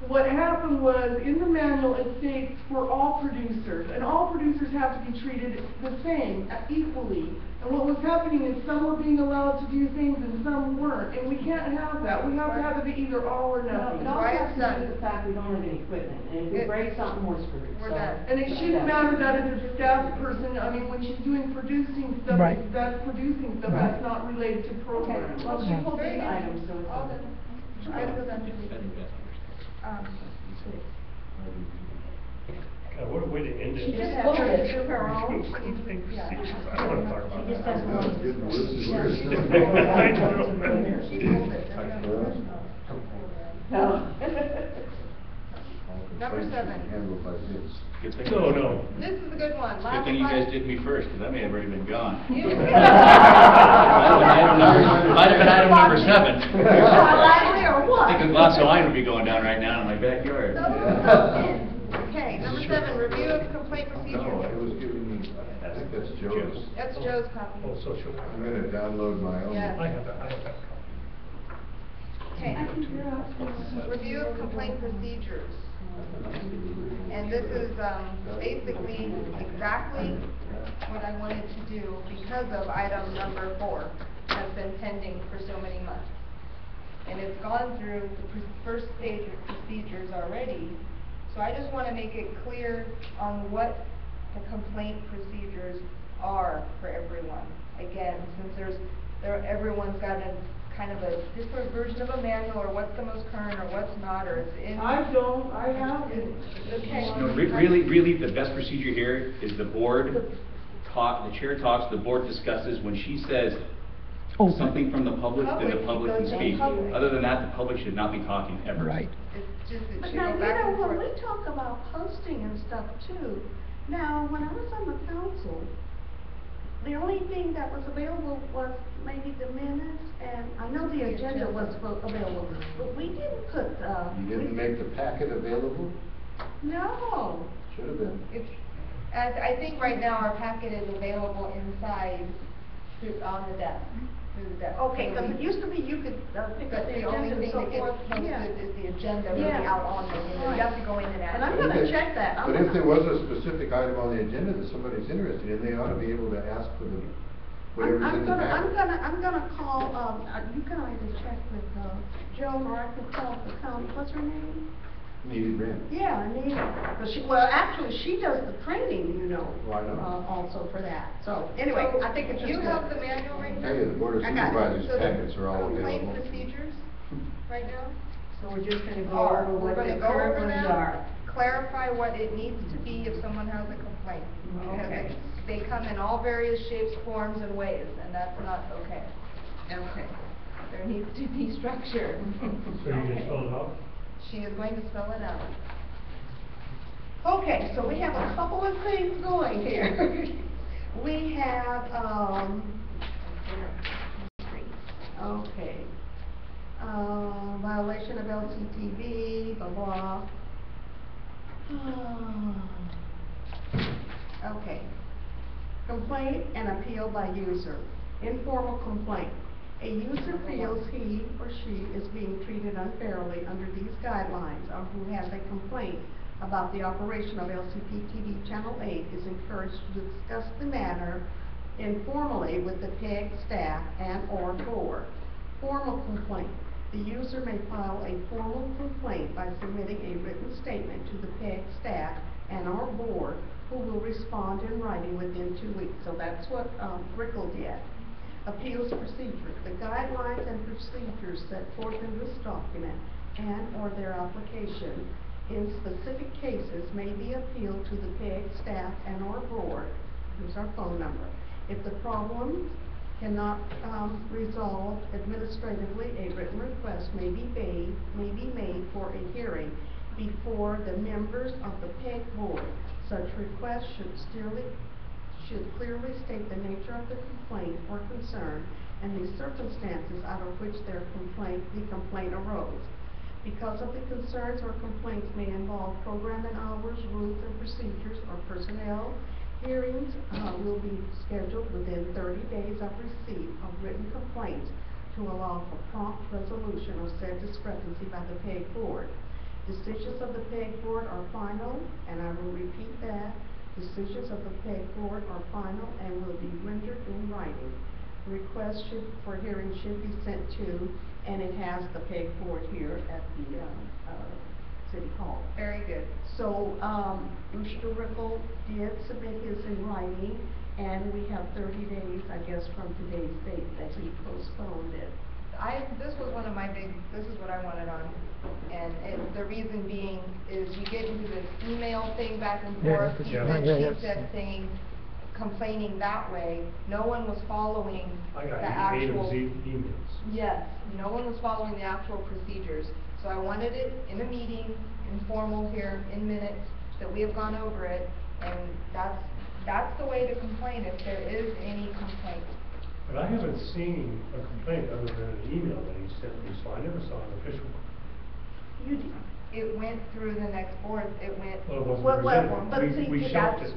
what happened was, in the manual, it states for all producers, and all producers have to be treated the same, equally. And what was happening is some were being allowed to do things and some weren't, and we can't have that. We have to have it be either all or No, nothing. it also Right, has to do done. with the fact we don't have any equipment, and if we It- break something, we're screwed, We're so. done. And it shouldn't matter that it's a staff person, I mean, when she's doing producing stuff, Right. that's producing stuff, Right. that's not related to Okay, programs. well, she pulled Very these good. items, so it's. All done. Items done. God, what a way to end it. She just pulled it to her own. I don't wanna talk about it. That was good. Where's the- I don't know. She pulled it. No. Number 7. Handled by Vince. Good thing. No. This is a good one. Good thing you guys did me first, because I may have already been gone. You- Might have been item number 7. Lastly, or what? I think a glass of wine would be going down right now in my backyard. Okay, number 7, review of complaint No, procedure. it was giving me, I think that's Joe's. That's Joe's copy. Oh, social. I'm gonna download my own. Yeah. I have that copy. Okay. I think you're asking. Review of complaint procedures. And this is, basically exactly what I wanted to do because of item number 4 has been pending for so many months. And it's gone through the first stage of procedures already. So I just want to make it clear on what the complaint procedures are for everyone. Again, since everyone's got a kind of a different version of a manual, or what's the most current, or what's not, or it's in. I have. Okay. No, really, the best procedure here is the chair talks, the board discusses. When she says something from the public, then the public can speak. Other than that, the public should not be talking ever. Right. It's just, it But should now, go back and forth. when we talk about posting and stuff too, now, when I was on the council, the only thing that was available was maybe the minutes, and I know the agenda was available, but we didn't put, You didn't make the packet available? No. Should have been. I think right now our packet is available inside, on the desk, through the desk. Okay, because it used to be you could, pick up But the the only agenda and thing so that gets forth. posted Yeah. is the agenda really Yeah. out on the, you have to go in and add. And I'm it. gonna check that. But if there was a specific item on the agenda that somebody's interested in, they ought to be able to ask for the, whatever's in the packet. I'm gonna call, you can either check with, Joan, or I can call the county, what's her name? Needed Brand. Yeah, well, actually, she does the training, you know. Well, I know. Also for that, so, anyway, So, I think it's just you good. have the manual right now? Hey, the Board of I got it. Supervisors So the packets are all complaint available. procedures right now So we're just gonna go are, over we're what gonna the go current over ones them, are. clarify what it needs to be if someone has a complaint. Because Okay. they come in all various shapes, forms, and ways, and that's not okay. Okay. There needs to be structure. So you just fill it out? She is going to spell it out. Okay, so we have a couple of things going here. We have, okay, violation of LCTV, the law. Okay. Complaint and appeal by user. Informal complaint. A user feels he or she is being treated unfairly under these guidelines, or who has a complaint about the operation of LCP TV Channel 8 is encouraged to discuss the matter informally with the PEG staff and/or board. Formal complaint. The user may file a formal complaint by submitting a written statement to the PEG staff and/or board, who will respond in writing within 2 weeks. So that's what Rickle did. Appeals procedure. The guidelines and procedures set forth in this document and/or their application in specific cases may be appealed to the PEG staff and/or board. Here's our phone number. If the problem cannot resolve administratively, a written request may be made for a hearing before the members of the PEG board. Such request should clearly state the nature of the complaint or concern and the circumstances out of which the complaint arose. Because of the concerns or complaints may involve programming hours, rules and procedures, or personnel, hearings will be scheduled within 30 days of receipt of written complaints to allow for prompt resolution of said discrepancy by the PEG board. Decisions of the PEG board are final, and I will repeat that. Decisions of the PEG board are final and will be rendered in writing. Request for hearing should be sent to, and it has the PEG board here at the City Hall. Very good. So, Mr. Rickle did submit his in writing, and we have 30 days, I guess, from today's date that he postponed it. This was one of my this is what I wanted on, and the reason being is you get into this email thing back and forth, he said things, complaining that way. No one was following I the got actual. emails. Yes, no one was following the actual procedures. So I wanted it in a meeting, informal here, in minutes, that we have gone over it, and that's the way to complain if there is any complaint. But I haven't seen a complaint other than an email that he sent me, so I never saw an official one. You did. It went through the next board, it went. Well, it wasn't Well, presented. but see, We shelved it.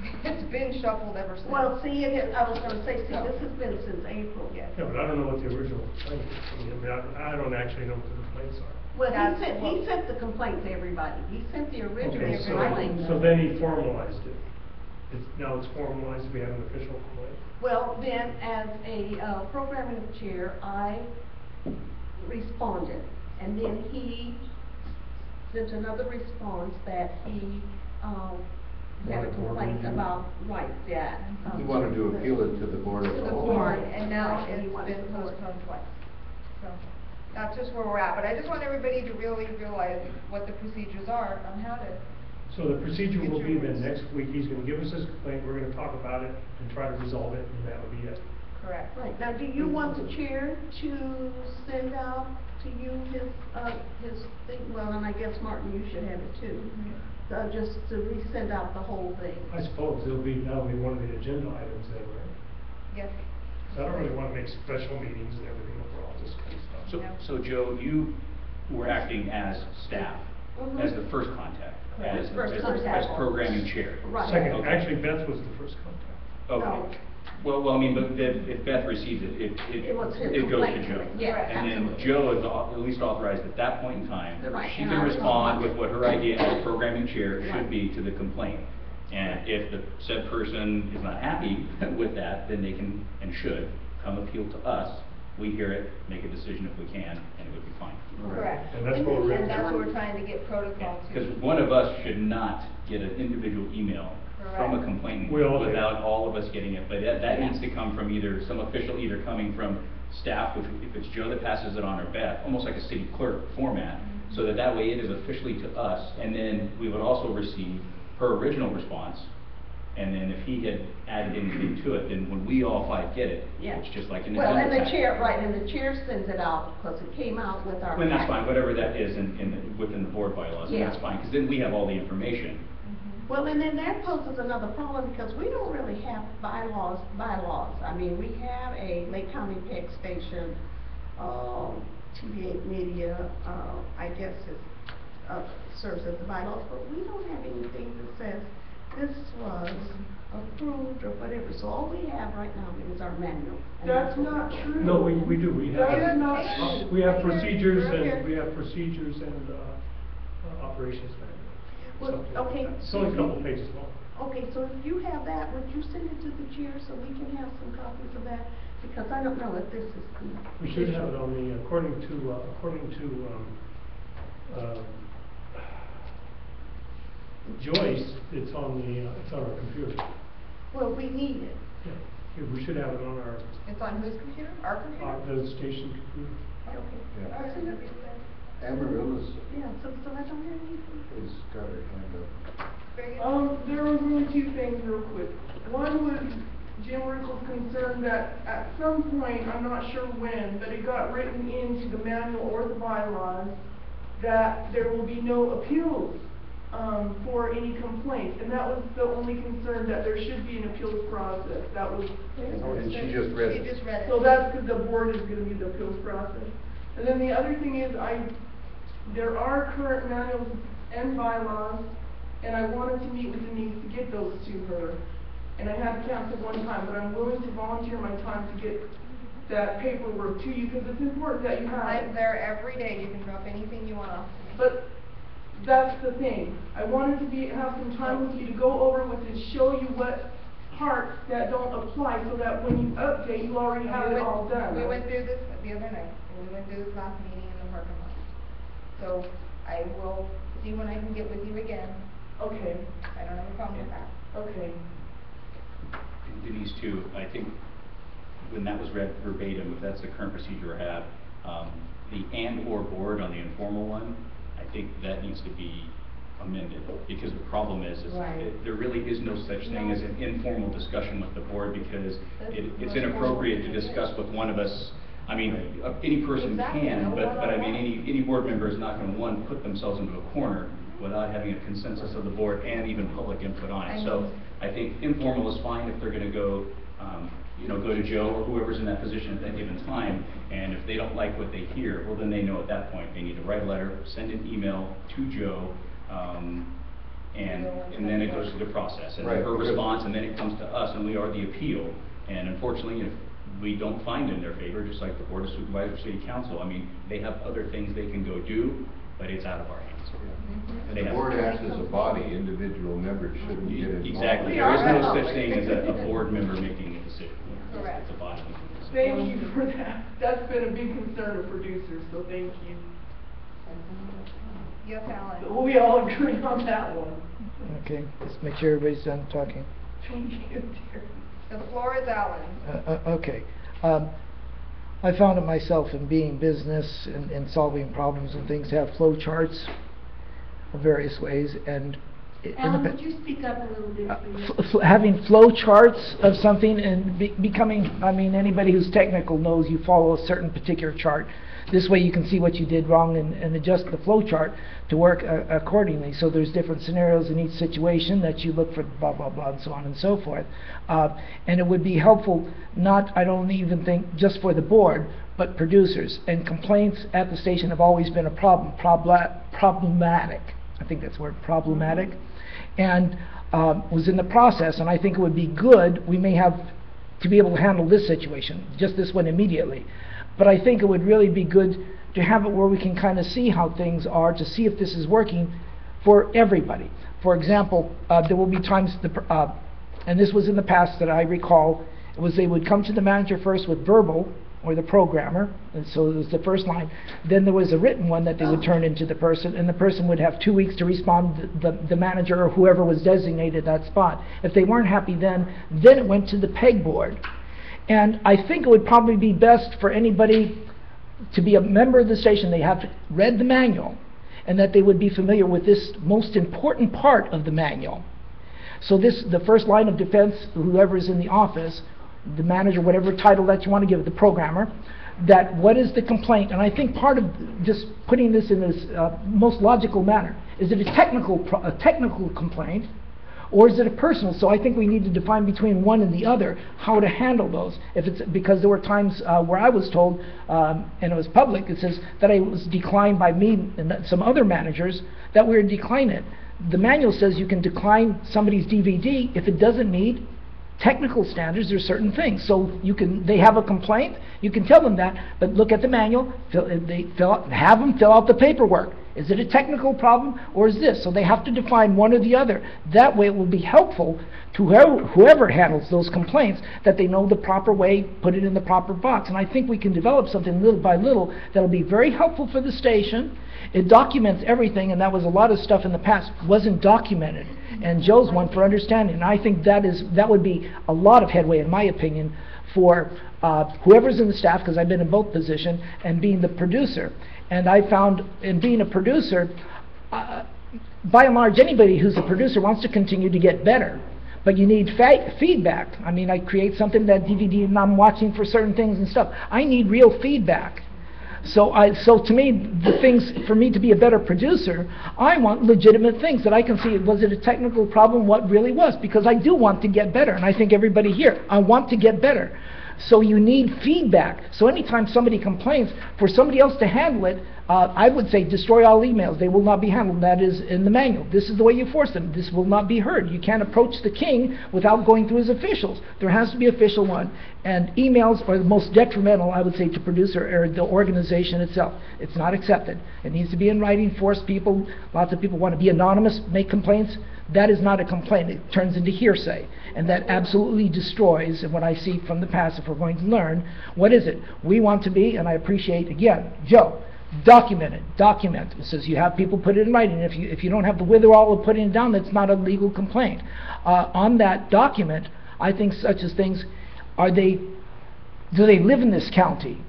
It's been shuffled ever since. Well, see, I was gonna say, see, this has been since April. Yes. Yeah, but I don't know what the original complaint is. I mean, I don't actually know what the complaints are. Well, That's he what- sent the complaint to everybody. He sent the original Okay, complaint. so then he formalized it. Now it's formalized, we have an official complaint. Well, then, as a programming chair, I responded, and then he sent another response that he, had a Wanted board complaint review. about, right, that. He wanted to appeal it to the board To as the a whole. board, and now Right, and he it's wanted been the board. postponed twice. So, that's just where we're at, but I just want everybody to really realize what the procedures are on how to. So the procedure will be Get your then rules. next week, he's gonna give us his complaint, we're gonna talk about it and try to resolve it, and that would be it. Correct. Right, now, do you want the chair to send out to you his thing? Well, and I guess, Martin, you should have it too. Just to resend out the whole thing. I suppose that'll be one of the agenda items then, right? Yes. So I don't really wanna make special meetings and everything over all this kind of stuff. So Joe, you were acting as staff, as the first contact, as First contact. programming chair. Right. Second, Okay. actually Beth was the first contact. Okay. Well, I mean, but then if Beth receives it, It was his it goes to complaint. Joe. Yeah, And then absolutely. Joe is at least authorized at that point in time. Right, She and can I respond respond. with what her idea as programming chair Right. should be to the complaint. And if the said person is not happy with that, then they can and should come appeal to us. We hear it, make a decision if we can, and it would be fine. Correct. And that's what we're. And that's what we're trying to get protocol to. Because one of us should not get an individual email from a Correct. complainant We all do. without all of us getting it. But that Yeah. needs to come from either some official, either coming from staff, which if it's Joe that passes it on, or Beth, almost like a city clerk format, so that way it is officially to us. And then we would also receive her original response. And then if he had added anything to it, then when we all five get it, Yeah. it's just like an Well, and agenda the packet. chair, right, and the chair sends it out, because it came out with our. And that's fine, packet. whatever that is within the board bylaws, and Yeah. that's fine, because then we have all the information. Well, and then that poses another problem, because we don't really have bylaws. I mean, we have a Lake County PEG station, TV8 Media, I guess serves as the bylaws, but we don't have anything that says this was approved or whatever. So all we have right now is our manual. and That's what not we're true. doing. No, we do, we have. That is not true. We have procedures Right here. and, we have procedures and, operations manual. Well, something like okay, that. It's so only a you- couple pages long. Okay, so if you have that, would you send it to the chair so we can have some copies of that? Because I don't know if this is the. We should have it on the, according to, Joyce, it's on our computer. Well, we need it. Yeah, we should have it on our, It's on whose computer? Our computer? the station computer. Okay. Yeah. I'll send it. Amarillo's Yeah, so I don't have anything. has got her hand up. Very good. There was really two things real quick. One was Jim Rickles' concern that at some point, I'm not sure when, but it got written into the manual or the bylaws that there will be no appeals, for any complaints. And that was the only concern, that there should be an appeals process. That was. And she just read She it. just read it. So that's because the board is gonna be the appeals process. And then the other thing is, there are current manuals and bylaws, and I wanted to meet with Denise to get those to her. And I had to cancel one time, but I'm willing to volunteer my time to get that paperwork to you, because it's important that you have I'm it. there every day, you can drop anything you want off to me. But that's the thing, I wanted to have some time with you to go over with and show you what parts that don't apply, so that when you update, you already have it all done. We went through this the other night, and we went through this last meeting in the parking lot. So I will see when I can get with you again. Okay, I don't have a problem with that. okay. And Denise too, I think when that was read verbatim, if that's the current procedure we have, the and/or board on the informal one, I think that needs to be amended, because the problem is Right. there really is no such thing as an informal discussion with the board, because That's it's much inappropriate to more- discuss with one of us. I mean, any person Exactly, can, no but I mean, one-on-one. any board member is not gonna, one, put themselves into a corner without having a consensus of the board and even public input on it. So I think informal is fine if they're gonna go, go to Joe or whoever's in that position at that given time. And if they don't like what they hear, well, then they know at that point, they need to write a letter, send an email to Joe, and then it goes through the process, and Right, her because- response, and then it comes to us, and we are the appeal. And unfortunately, if we don't find in their favor, just like the Board of Supervisors, City Council, I mean, they have other things they can go do, but it's out of our hands. And They the have- board acts as a body, individual members shouldn't get involved. Exactly, there is no such thing as a board member making a decision. Correct. It's a body. Thank you for that. That's been a big concern of producers, so thank you. Yes, Alan? We all agree on that one. Okay, let's make sure everybody's done talking. Thank you, dear. The floor is Alan's. Okay. I found it myself in being business and solving problems and things to have flow charts of various ways, and Alan, would you speak up a little bit, please? having flow charts of something and becoming, I mean, anybody who's technical knows you follow a certain particular chart. This way you can see what you did wrong and adjust the flow chart to work accordingly. So there's different scenarios in each situation that you look for blah, blah, blah, and so on and so forth. And it would be helpful, not, I don't even think, just for the board, but producers. And complaints at the station have always been a problematic. I think that's the word, problematic. And was in the process, and I think it would be good, we may have to be able to handle this situation, just this one immediately. But I think it would really be good to have it where we can kind of see how things are, to see if this is working for everybody. For example, there will be times, and this was in the past that I recall, it was they would come to the manager first with verbal, or the programmer, and so it was the first line. Then there was a written one that they would turn into the person, and the person would have 2 weeks to respond to the manager or whoever was designated that spot. If they weren't happy then it went to the pegboard. And I think it would probably be best for anybody to be a member of the station, they have read the manual, and that they would be familiar with this most important part of the manual. So this, the first line of defense, whoever is in the office, the manager, whatever title that you want to give it, the programmer, that what is the complaint? And I think part of just putting this in this most logical manner, is it a technical complaint, or is it a personal? So I think we need to define between one and the other how to handle those. If it's because there were times where I was told, and it was public, it says that I was declined by me and some other managers that we were declining it. The manual says you can decline somebody's DVD if it doesn't meet technical standards. There's certain things. So they have a complaint, you can tell them that, but look at the manual, have them fill out the paperwork. Is it a technical problem or is this? So they have to define one or the other. That way it will be helpful to whoever handles those complaints, that they know the proper way, put it in the proper box. And I think we can develop something little by little that'll be very helpful for the station. It documents everything, and that was a lot of stuff in the past wasn't documented. And Joe's one for understanding. And I think that would be a lot of headway, in my opinion, for whoever's in the staff, because I've been in both positions, and being the producer. And I found in being a producer, by and large, anybody who's a producer wants to continue to get better. But you need feedback. I mean, I create something, that DVD, and I'm watching for certain things and stuff. I need real feedback. So to me, the things, for me to be a better producer, I want legitimate things that I can see, was it a technical problem, what really was? Because I do want to get better, and I think everybody here, I want to get better. So you need feedback. So anytime somebody complains, for somebody else to handle it, I would say destroy all emails. They will not be handled. That is in the manual. This is the way you force them. This will not be heard. You can't approach the king without going through his officials. There has to be an official one. And emails are the most detrimental, I would say, to producer or the organization itself. It's not accepted. It needs to be in writing, force people. Lots of people want to be anonymous, make complaints. That is not a complaint. It turns into hearsay. And that absolutely destroys, and what I see from the past, if we're going to learn, what is it? We want to be, and I appreciate, again, Joe, document it. Document. It says you have people put it in writing. If you don't have the wherewithal of putting it down, that's not a legal complaint. On that document, I think such as things, do they live in this county?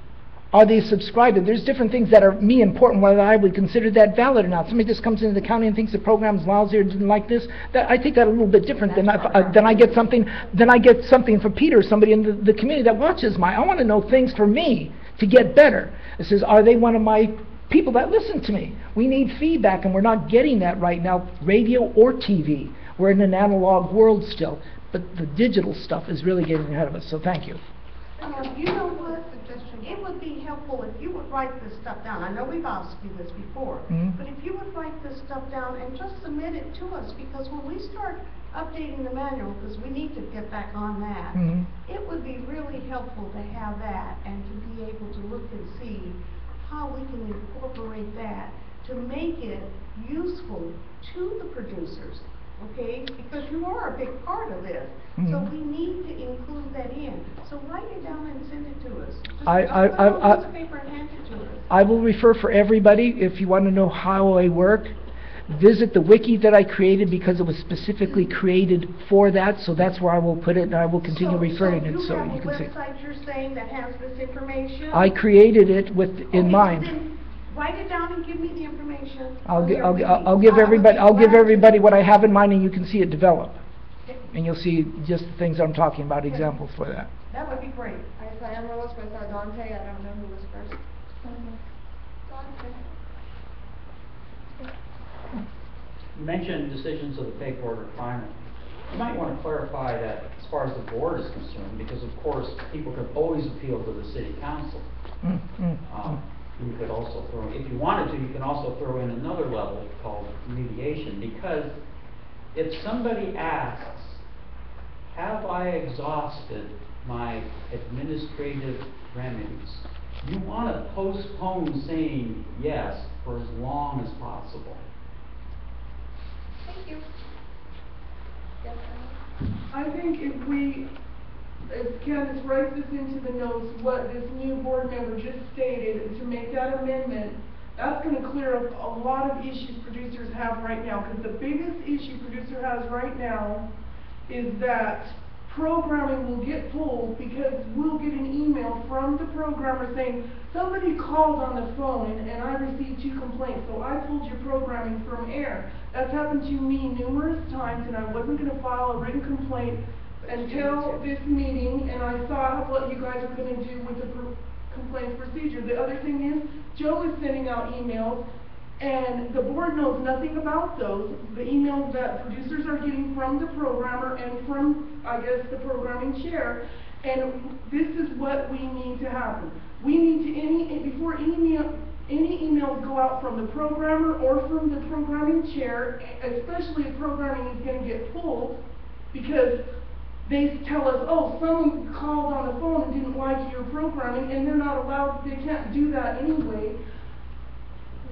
Are they subscribed? There's different things that are important, whether I would consider that valid or not. Somebody just comes into the county and thinks the program's lousy or didn't like this. I take that a little bit different than I get something from Peter, somebody in the community that watches I want to know things for me to get better. It says, are they one of my people that listen to me? We need feedback, and we're not getting that right now, radio or TV. We're in an analog world still, but the digital stuff is really getting ahead of us, so thank you. You know what, suggestion? It would be helpful if you would write this stuff down, I know we've asked you this before, but if you would write this stuff down and just submit it to us, because when we start updating the manual, because we need to get back on that, it would be really helpful to have that and to be able to look and see how we can incorporate that to make it useful to the producers, okay? Because you are a big part of this, so we need to include that in. So write it down and send it to us. Just put it on a piece of paper and hand it to us. I will refer for everybody, if you want to know how I work, visit the wiki that I created because it was specifically created for that, so that's where I will put it, and I will continue referring it, so you can see. So you have a website you're saying that has this information? I created it with in mind. So then write it down and give me the information. I'll give everybody what I have in mind, and you can see it develop. And you'll see just the things I'm talking about, examples for that. That would be great. I saw Amarillo, I saw Dante, I don't know who was first. Dante. You mentioned decisions of the pay board requirement. You might want to clarify that as far as the board is concerned, because of course people can always appeal to the city council. You could also throw, if you wanted to, you can also throw in another level called mediation, because if somebody asks, have I exhausted my administrative remedies? You want to postpone saying yes for as long as possible. Thank you. Yes, I think if we, as Candace writes this into the notes, what this new board member just stated, to make that amendment, that's going to clear up a lot of issues producers have right now. Because the biggest issue producer has right now is that programming will get pulled because we'll get an email from the programmer saying, somebody called on the phone and I received 2 complaints, so I pulled your programming from air. That's happened to me numerous times, and I wasn't going to file a written complaint until this meeting, and I saw what you guys are going to do with the complaints procedure. The other thing is, Joe is sending out emails, and the board knows nothing about those. The emails that producers are getting from the programmer and from, I guess, the programming chair. And this is what we need to happen. We need to, before any emails go out from the programmer or from the programming chair, especially if programming is going to get pulled, because they tell us, oh, someone called on the phone and didn't like your programming, and they're not allowed, they can't do that anyway.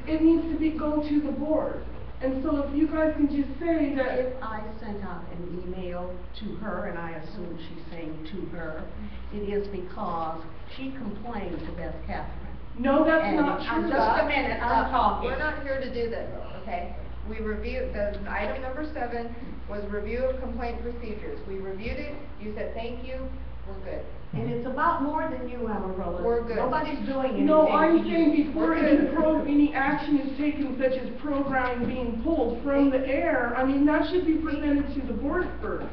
It needs to go to the board. And so if you guys can just say that... If I sent out an email to her, and I assume she's saying to her, it is because she complained to Beth Catherine. No, that's not true. Just a minute, I'm talking. We're not here to do this, okay? We reviewed, the item number 7 was review of complaint procedures. We reviewed it, you said thank you, we're good. And it's about more than you, Amarillo. We're good. Nobody's doing anything. No, I'm saying before any action is taken, such as programming being pulled from the air, I mean, that should be presented to the board first.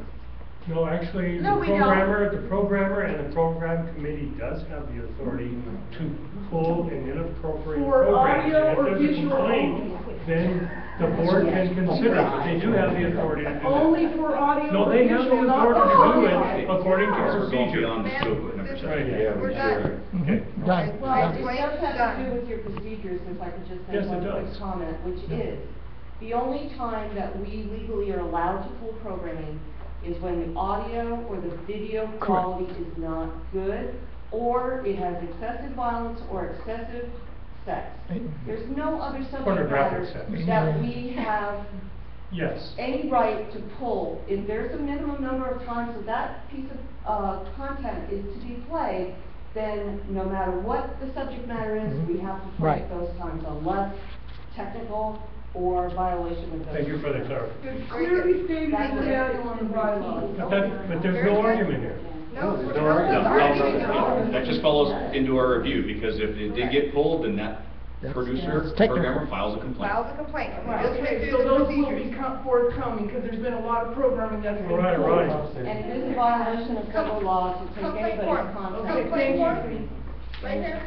No, actually, No, we don't. the programmer and the program committee does have the authority to pull an inappropriate For program. audio And or if there's a visual complaint, only. then the board can consider it, but they do have the authority to do that. Only for audio No, or they have the visual, not authority to for do audio. it according to Because we're going procedure. beyond the scope of number 7. Right. We're done. Okay. Done. Well, it Explain, does have to done. do with your procedures, if I could just Yes, make it one quick does. comment, which is, the only time that we legally are allowed to pull programming is when the audio or the video quality is not good, or it has excessive violence or excessive sex. There's no other subject Pornographic matter sex. that we have Yes. any right to pull. If there's a minimum number of times that that piece of content is to be played, then no matter what the subject matter is, we have to play Right. it those times, unless technical or violation of those. Thank you for the clarification. It's clearly stated in the manual on the bylaws. But there's no argument here. No, There's we're no not argument. arguing No, on That just follows into our review, because if it did get pulled, then that producer, It's technical. programmer files a complaint. Files a complaint. We Right. just went Okay, through so the those will procedures. be forthcoming, because there's been a lot of programming that's been pulled. Right. And it is a violation of federal law to take Complaint anybody's form. content. Okay, Complaint thank form. you. Right here.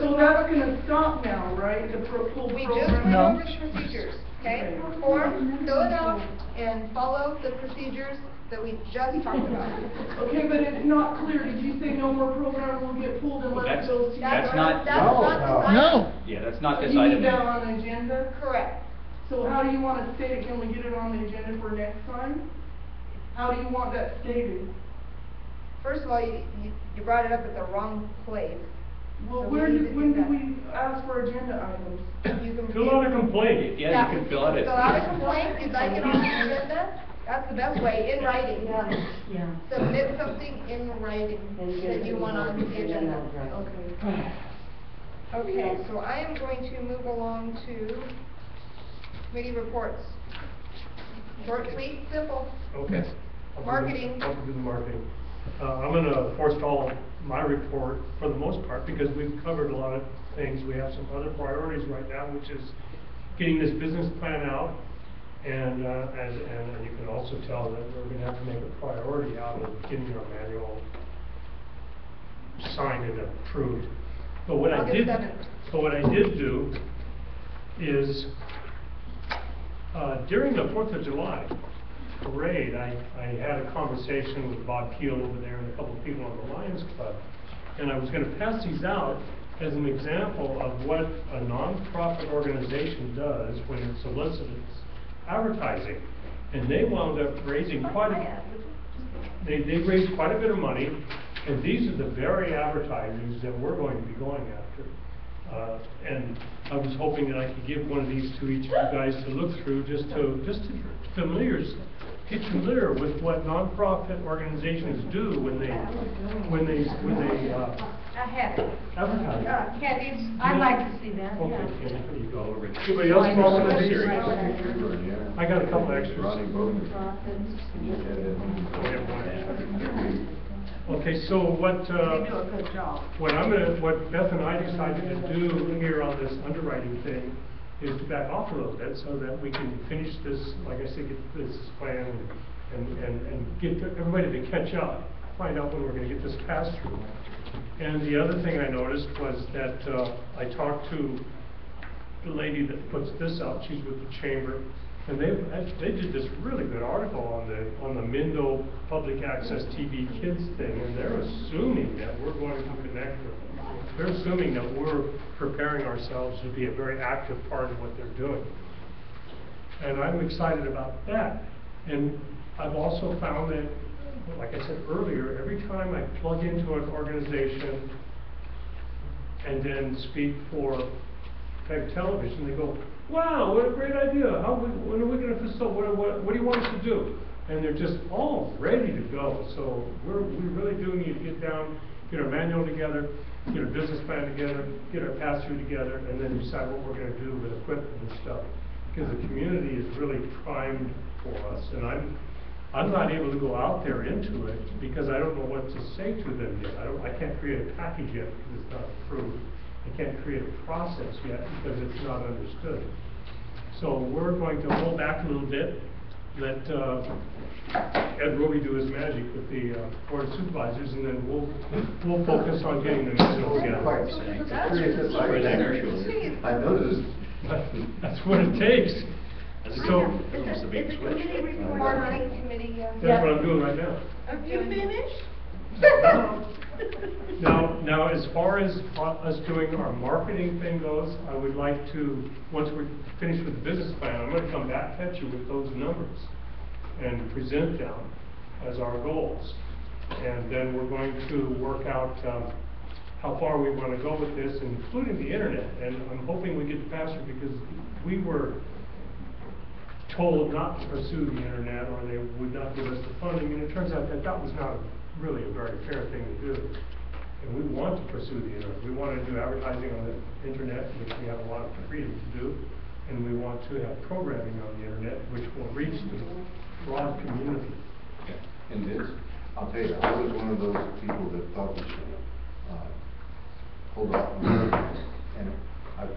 So that's gonna stop now, right, the pulled We program? just went No. over the procedures. Okay? 4, fill it out and follow the procedures that we just talked about. Okay, but it's not clear. Did you say no more programs will get pulled Well, unless those? that's not- That's not this item. No. Yeah, that's not So this you item. need that on the agenda? Correct. So how do you want it stated? Can we get it on the agenda for next time? How do you want that stated? First of all, you brought it up at the wrong place. Well, So when we need to did do that. we ask for agenda items? You can Fill out a complaint. Yeah, you can fill out it. Fill out a complaint, you'd like it on the agenda, that's the best way, in writing. Yeah. Submit something in writing And get that it you want on the agenda. Okay. Okay, so I am going to move along to committee reports. Short, sweet, simple. Okay. Marketing. I'll do the marketing. I'm gonna forestall my report for the most part, because we've covered a lot of things. We have some other priorities right now, which is getting this business plan out, and you can also tell that we're gonna have to make a priority out of getting our manual signed and approved. But what I August 7th. did do is, during the 4th of July parade, I had a conversation with Bob Keel over there and a couple of people on the Lions Club, and I was going to pass these out as an example of what a nonprofit organization does when it solicits advertising. And they wound up raising they raised quite a bit of money, and these are the very advertisers that we're going to be going after. And I was hoping that I could give one of these to each of you guys to look through, just to get familiar with what nonprofit organizations do when they I have it. advertise. Kathy, I'd like to see that, Okay, yeah. Kenny, here you go. Over to- Anybody else want one of these? Yeah. I got a couple extras. Ronnie Bowden. Okay, so what, They do a good job. what Beth and I decided to do here on this underwriting thing is to back off a little bit so that we can finish this, like I said, get this plan and get everybody to catch up, find out when we're gonna get this passed through. And the other thing I noticed was that, I talked to the lady that puts this out, she's with the chamber, and they did this really good article on the Mindo Public Access TV Kids thing, and they're assuming that we're going to connect with them. They're assuming that we're preparing ourselves to be a very active part of what they're doing. And I'm excited about that. And I've also found that, like I said earlier, every time I plug into an organization and then speak for PEG Television, they go, wow, what a great idea. When are we going to facilitate? What do you want us to do? And they're just all ready to go. So we really do need to get down, get our manual together, get our business plan together, get our pass-through together, and then decide what we're going to do with equipment and stuff. Because the community is really primed for us, and I'm not able to go out there into it because I don't know what to say to them yet. I can't create a package yet because it's not approved. I can't create a process yet because it's not understood. So we're going to hold back a little bit, let Ed Roby do his magic with the Board of Supervisors, and then we'll focus on getting the manual together. I noticed. That's what it takes. So Is it committee report, marketing committee? that's what I'm doing right now. You finished? Now, as far as us doing our marketing thing goes, I would like to, once we're finished with the business plan, I'm gonna come back at you with those numbers and present them as our goals. And then we're going to work out, how far we wanna go with this, including the internet. And I'm hoping we get faster because we were told not to pursue the internet, or they would not give us the funding, and it turns out that that was not really a very fair thing to do. And we want to pursue the internet. We want to do advertising on the internet, which we have a lot of freedom to do, and we want to have programming on the internet, which will reach the broad community. Yeah. And this, I'll tell you, I was one of those people that thought we should hold off on this, and I've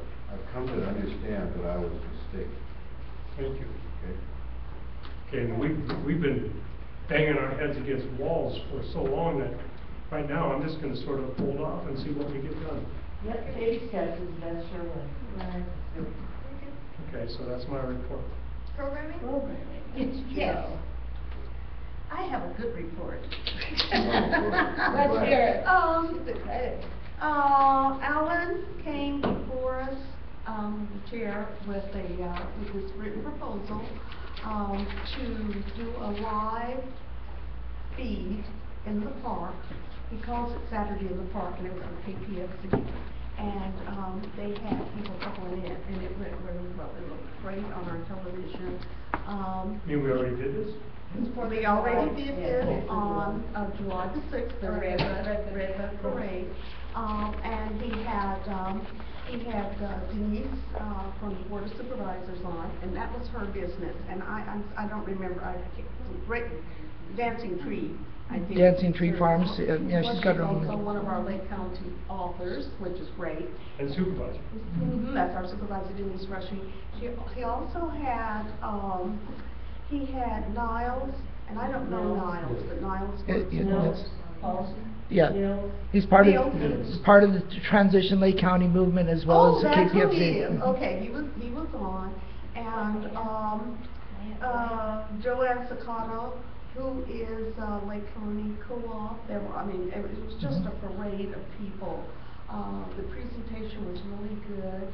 come to understand that I was a mistake. Thank you. Okay? Okay, and we've been banging our heads against walls for so long that right now I'm just going to sort of hold off and see what we get done. Let baby steps is best your way. Right. Okay, so that's my report. Programming? It's Yes. Joe. I have a good report. Let's hear it. She's excited. Alan came before us, the chair, with this written proposal, to do a live feed in the park. He calls it Saturday in the Park, and it was on KPFC. And, they had people calling in, and it went really well. It looked great on our television. You mean we already did this? We already did this on, July the 6th, the Red Red Parade. And he had Denise, from the Board of Supervisors on, and that was her business. And I don't remember, great, Dancing Tree, I think. Dancing Tree Farms, yeah, she's got her own. She's also one of our Lake County authors, which is great. And supervisor. That's our supervisor, Denise Rushing. He also had, he had Niles, and I don't know Niles, but Niles was. Yeah, he's part of the Transition Lake County movement as well as the KPFC. Oh, that's who he is. Okay, he was on, and Joanne Sakato, who is Lake County Co-op. There were, it was just a parade of people. The presentation was really good.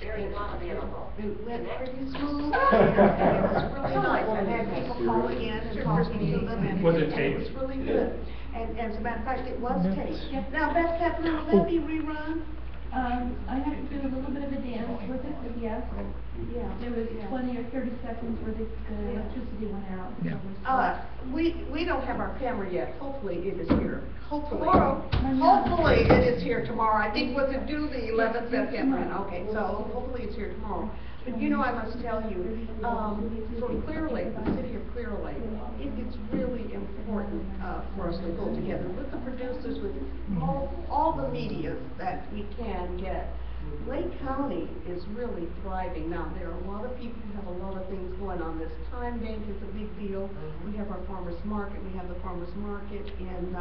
Very commendable. It went pretty smooth. It was really nice. I had people calling in and talking to them, and Was it it taped? was really good. And as a matter of fact, it was taped. Now, Beth Catherine, will that be rerun? I had to do a little bit of a dance with it, but yes. Yeah. There was 20 or 30 seconds where the electricity went out. Yeah. We don't have our camera yet. Hopefully it is here. Hopefully. Tomorrow. Hopefully it is here tomorrow. I think was it due the 11th September? Okay, so hopefully it's here tomorrow. But I must tell you, for Clearlake, the city of Clearlake, it's really important for us to go together with the producers, with all the media that we can get. Lake County is really thriving now. There are a lot of people who have a lot of things going on. This time bank is a big deal. We have our farmers market. We have the farmers market in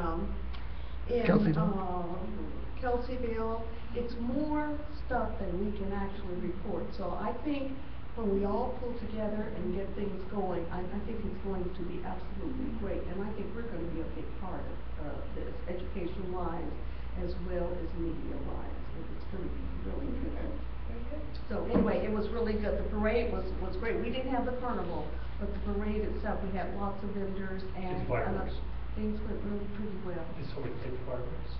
Kelseyville. It's more stuff than we can actually report. So I think when we all pull together and get things going, I think it's going to be absolutely great. And I think we're going to be a big part of this, education-wise as well as media-wise. It's going to be really good. So anyway, it was really good. The parade was great. We didn't have the carnival, but the parade itself, we had lots of vendors and things went really pretty well. Did somebody take fireworks?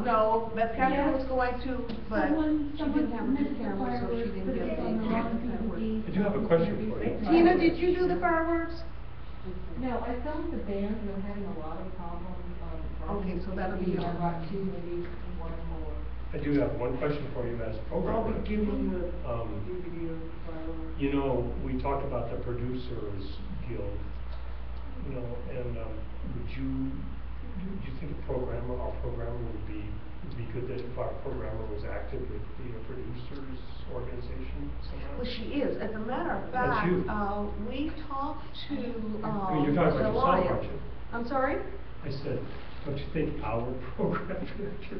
No, Beth Catherine was going to, but Someone she didn't have a good missed the camera, so she fireworks, didn't put get it on the wrong DVD. I do have a question for you. Tina, did you do the fireworks? No, I found the band were having a lot of problems. Okay, so that'll be I on. brought two, maybe one more. I do have one question for you as I'll be programmer. giving you a DVD of fireworks. We talked about the Producers Guild, and do you think our programmer would be good that if our programmer was active with the producers organization somehow? Well, she is. As a matter of That's fact, you. we talked to, You're talking about the yourself, Alliance. aren't you? I'm sorry? I said, don't you think our program director?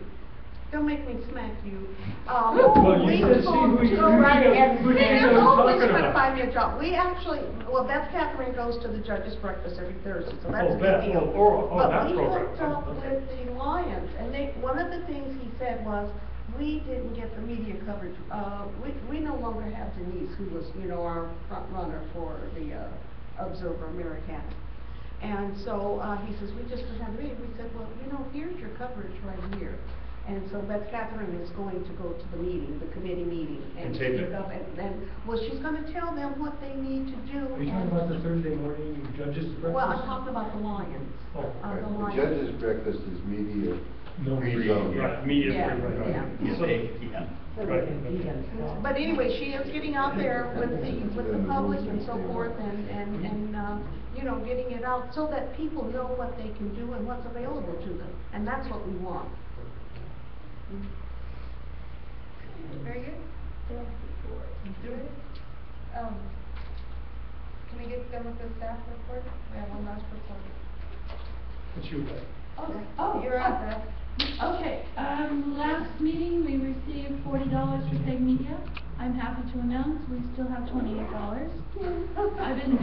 Don't make me smack you. Well, We you said, see talked who you to- You're always talking trying to about. find me a job. We actually, Beth Catherine goes to the judges' breakfast every Thursday, so that's a Oh, big Beth, deal. that But we program. hooked up Okay. with the Alliance, and one of the things he said was, we didn't get the media coverage. We no longer have Denise, who was, our front runner for the Observer Americana. And so, he says, we just don't have the media. We said, well, here's your coverage right here. And so Beth Catherine is going to go to the meeting, the committee meeting, and tape speak it? up, and she's gonna tell them what they need to do. Are you talking about the Thursday morning judges breakfast? Well, I'm talking about the Lions. Oh. The The Lions. judge's breakfast is media. No free media, zone. right, media Yeah, free, right. yeah. So- Right. But anyway, she is getting out there with the public and so forth, and getting it out so that people know what they can do and what's available to them, and that's what we want. Very good. Good. Can we get done with the staff report? We have one last report. What's you got? Oh, you're up, Beth. Okay, last meeting, we received $40 for Peg Media. I'm happy to announce we still have $28. I've been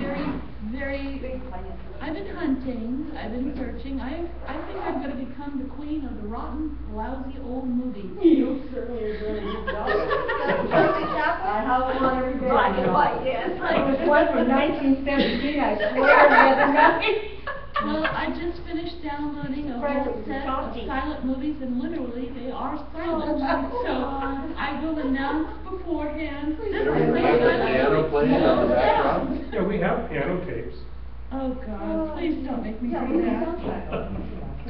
I've been hunting, I've been searching. I think I'm gonna become the queen of the rotten, lousy old movies. You certainly are doing a good job. I have one every day. Black and white, yes. There was one from 1917, I swear, the other night. Well, I just finished downloading a whole set of silent movies, and literally, they are silent. So, I will announce beforehand. This is Piano playing on the background? Yeah, we have piano tapes. Oh, God, please don't make me do that.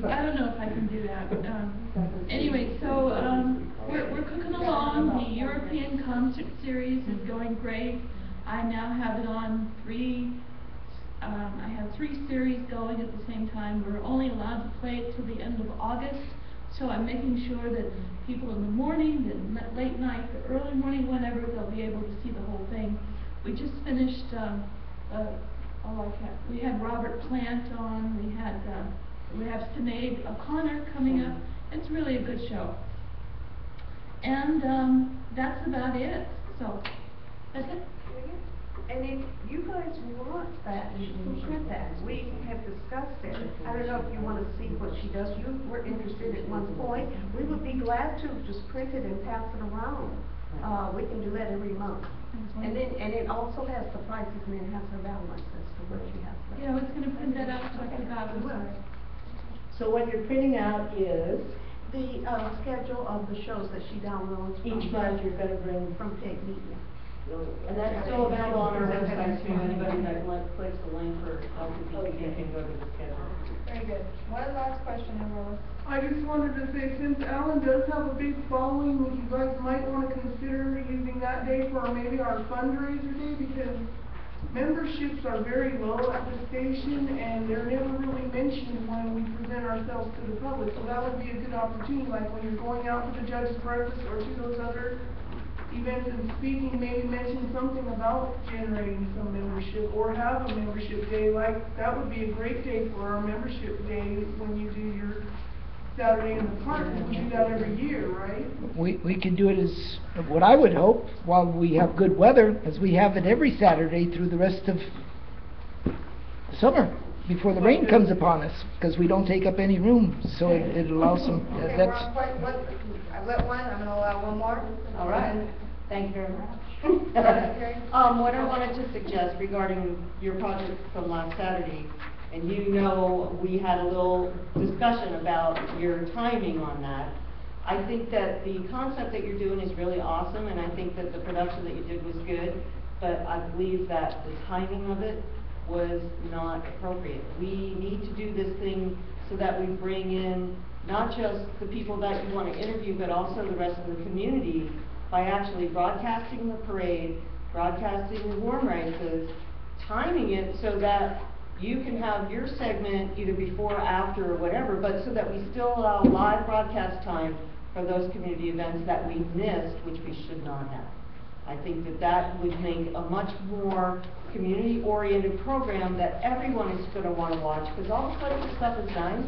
I don't know if I can do that. Anyway, so, we're cooking along. The European concert series is going great. I now have it on I have 3 series going at the same time. We're only allowed to play it till the end of August, so I'm making sure that people in the morning, the late night, the early morning, whenever, they'll be able to see the whole thing. We just finished, we had Robert Plant on, we have Sinead O'Connor coming up. It's really a good show. And that's about it, so that's it. And if you guys want that, you can print that. We have discussed it. I don't know if you want to see what she does. You were interested at one point. We would be glad to just print it and pass it around. We can do that every month. And it also has the prices, and it has her balance as to what she has left. Yeah, I was gonna print that out, so I forgot. I'm sorry. So what you're printing out is, The schedule of the shows that she downloads. each month you're gonna bring From Peg Media. And that's still available on our website too, anybody that clicks the link for LCPD can go to the schedule. Very good. One last question, Aurora. I just wanted to say, since Alan does have a big following, you guys might want to consider using that day for maybe our fundraiser day, because memberships are very low at the station, and they're never really mentioned when we present ourselves to the public. So that would be a good opportunity, like when you're going out to the judge's breakfast or to those other events and speaking, maybe mention something about generating some membership, or have a membership day. Like, that would be a great day for our membership day when you do your Saturday in the park. We do that every year, right? We can do it as, what I would hope, while we have good weather, as we have it every Saturday through the rest of the summer, before the rain comes upon us, because we don't take up any room, so it allows some, Okay, that's... I've let one, I'm gonna allow one more. All right, thank you very much. What I wanted to suggest regarding your project from last Saturday, and you know, we had a little discussion about your timing on that. I think that the concept that you're doing is really awesome, and I think that the production that you did was good, but I believe that the timing of it was not appropriate. We need to do this thing so that we bring in not just the people that you want to interview, but also the rest of the community by actually broadcasting the parade, broadcasting the warm races, timing it so that you can have your segment either before, after, or whatever, but so that we still allow live broadcast time for those community events that we missed, which we should not have. I think that that would make a much more community-oriented program that everyone is going to want to watch, because all the political stuff is nice,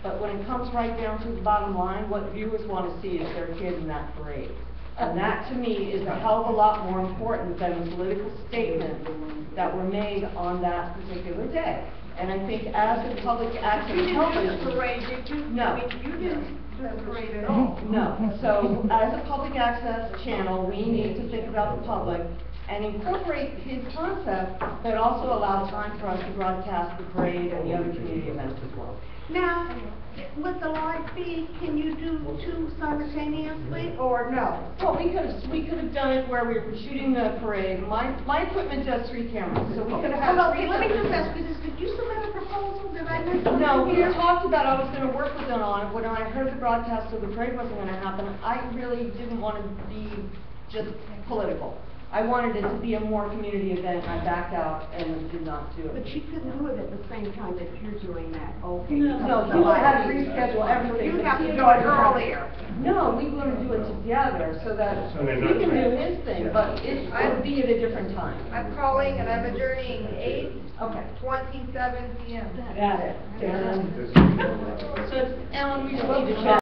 but when it comes right down to the bottom line, what viewers want to see is their kid in that parade. And that, to me, is a hell of a lot more important than the political statements that were made on that particular day. And I think as a public access television... You didn't do the parade, did you? No. I mean, you didn't do the parade at all. No. So, as a public access channel, we need to think about the public and incorporate his concept, but also allow time for us to broadcast the parade and the other community events as well. Now, with the live feed, can you do 2 simultaneously, or no? Well, we could have done it where we were shooting the parade. My equipment does 3 cameras, so we could have had Well, 3 okay, let me just cameras. ask you this, did you submit a proposal, did I miss something No, we here? talked about I was gonna work with them on it. When I heard the broadcast of the parade wasn't gonna happen, I really didn't want to be just political. I wanted it to be a more community event, and I backed out and did not do it. But she couldn't do it at the same time that you're doing that, okay? No, you had to reschedule everything. You but have to he do it earlier. No, we want to do it together so that he can do his thing, but it would be at a different time. I'm calling and I'm adjourning 8:27 p.m. Got it. So, Ellen, we just need to chat.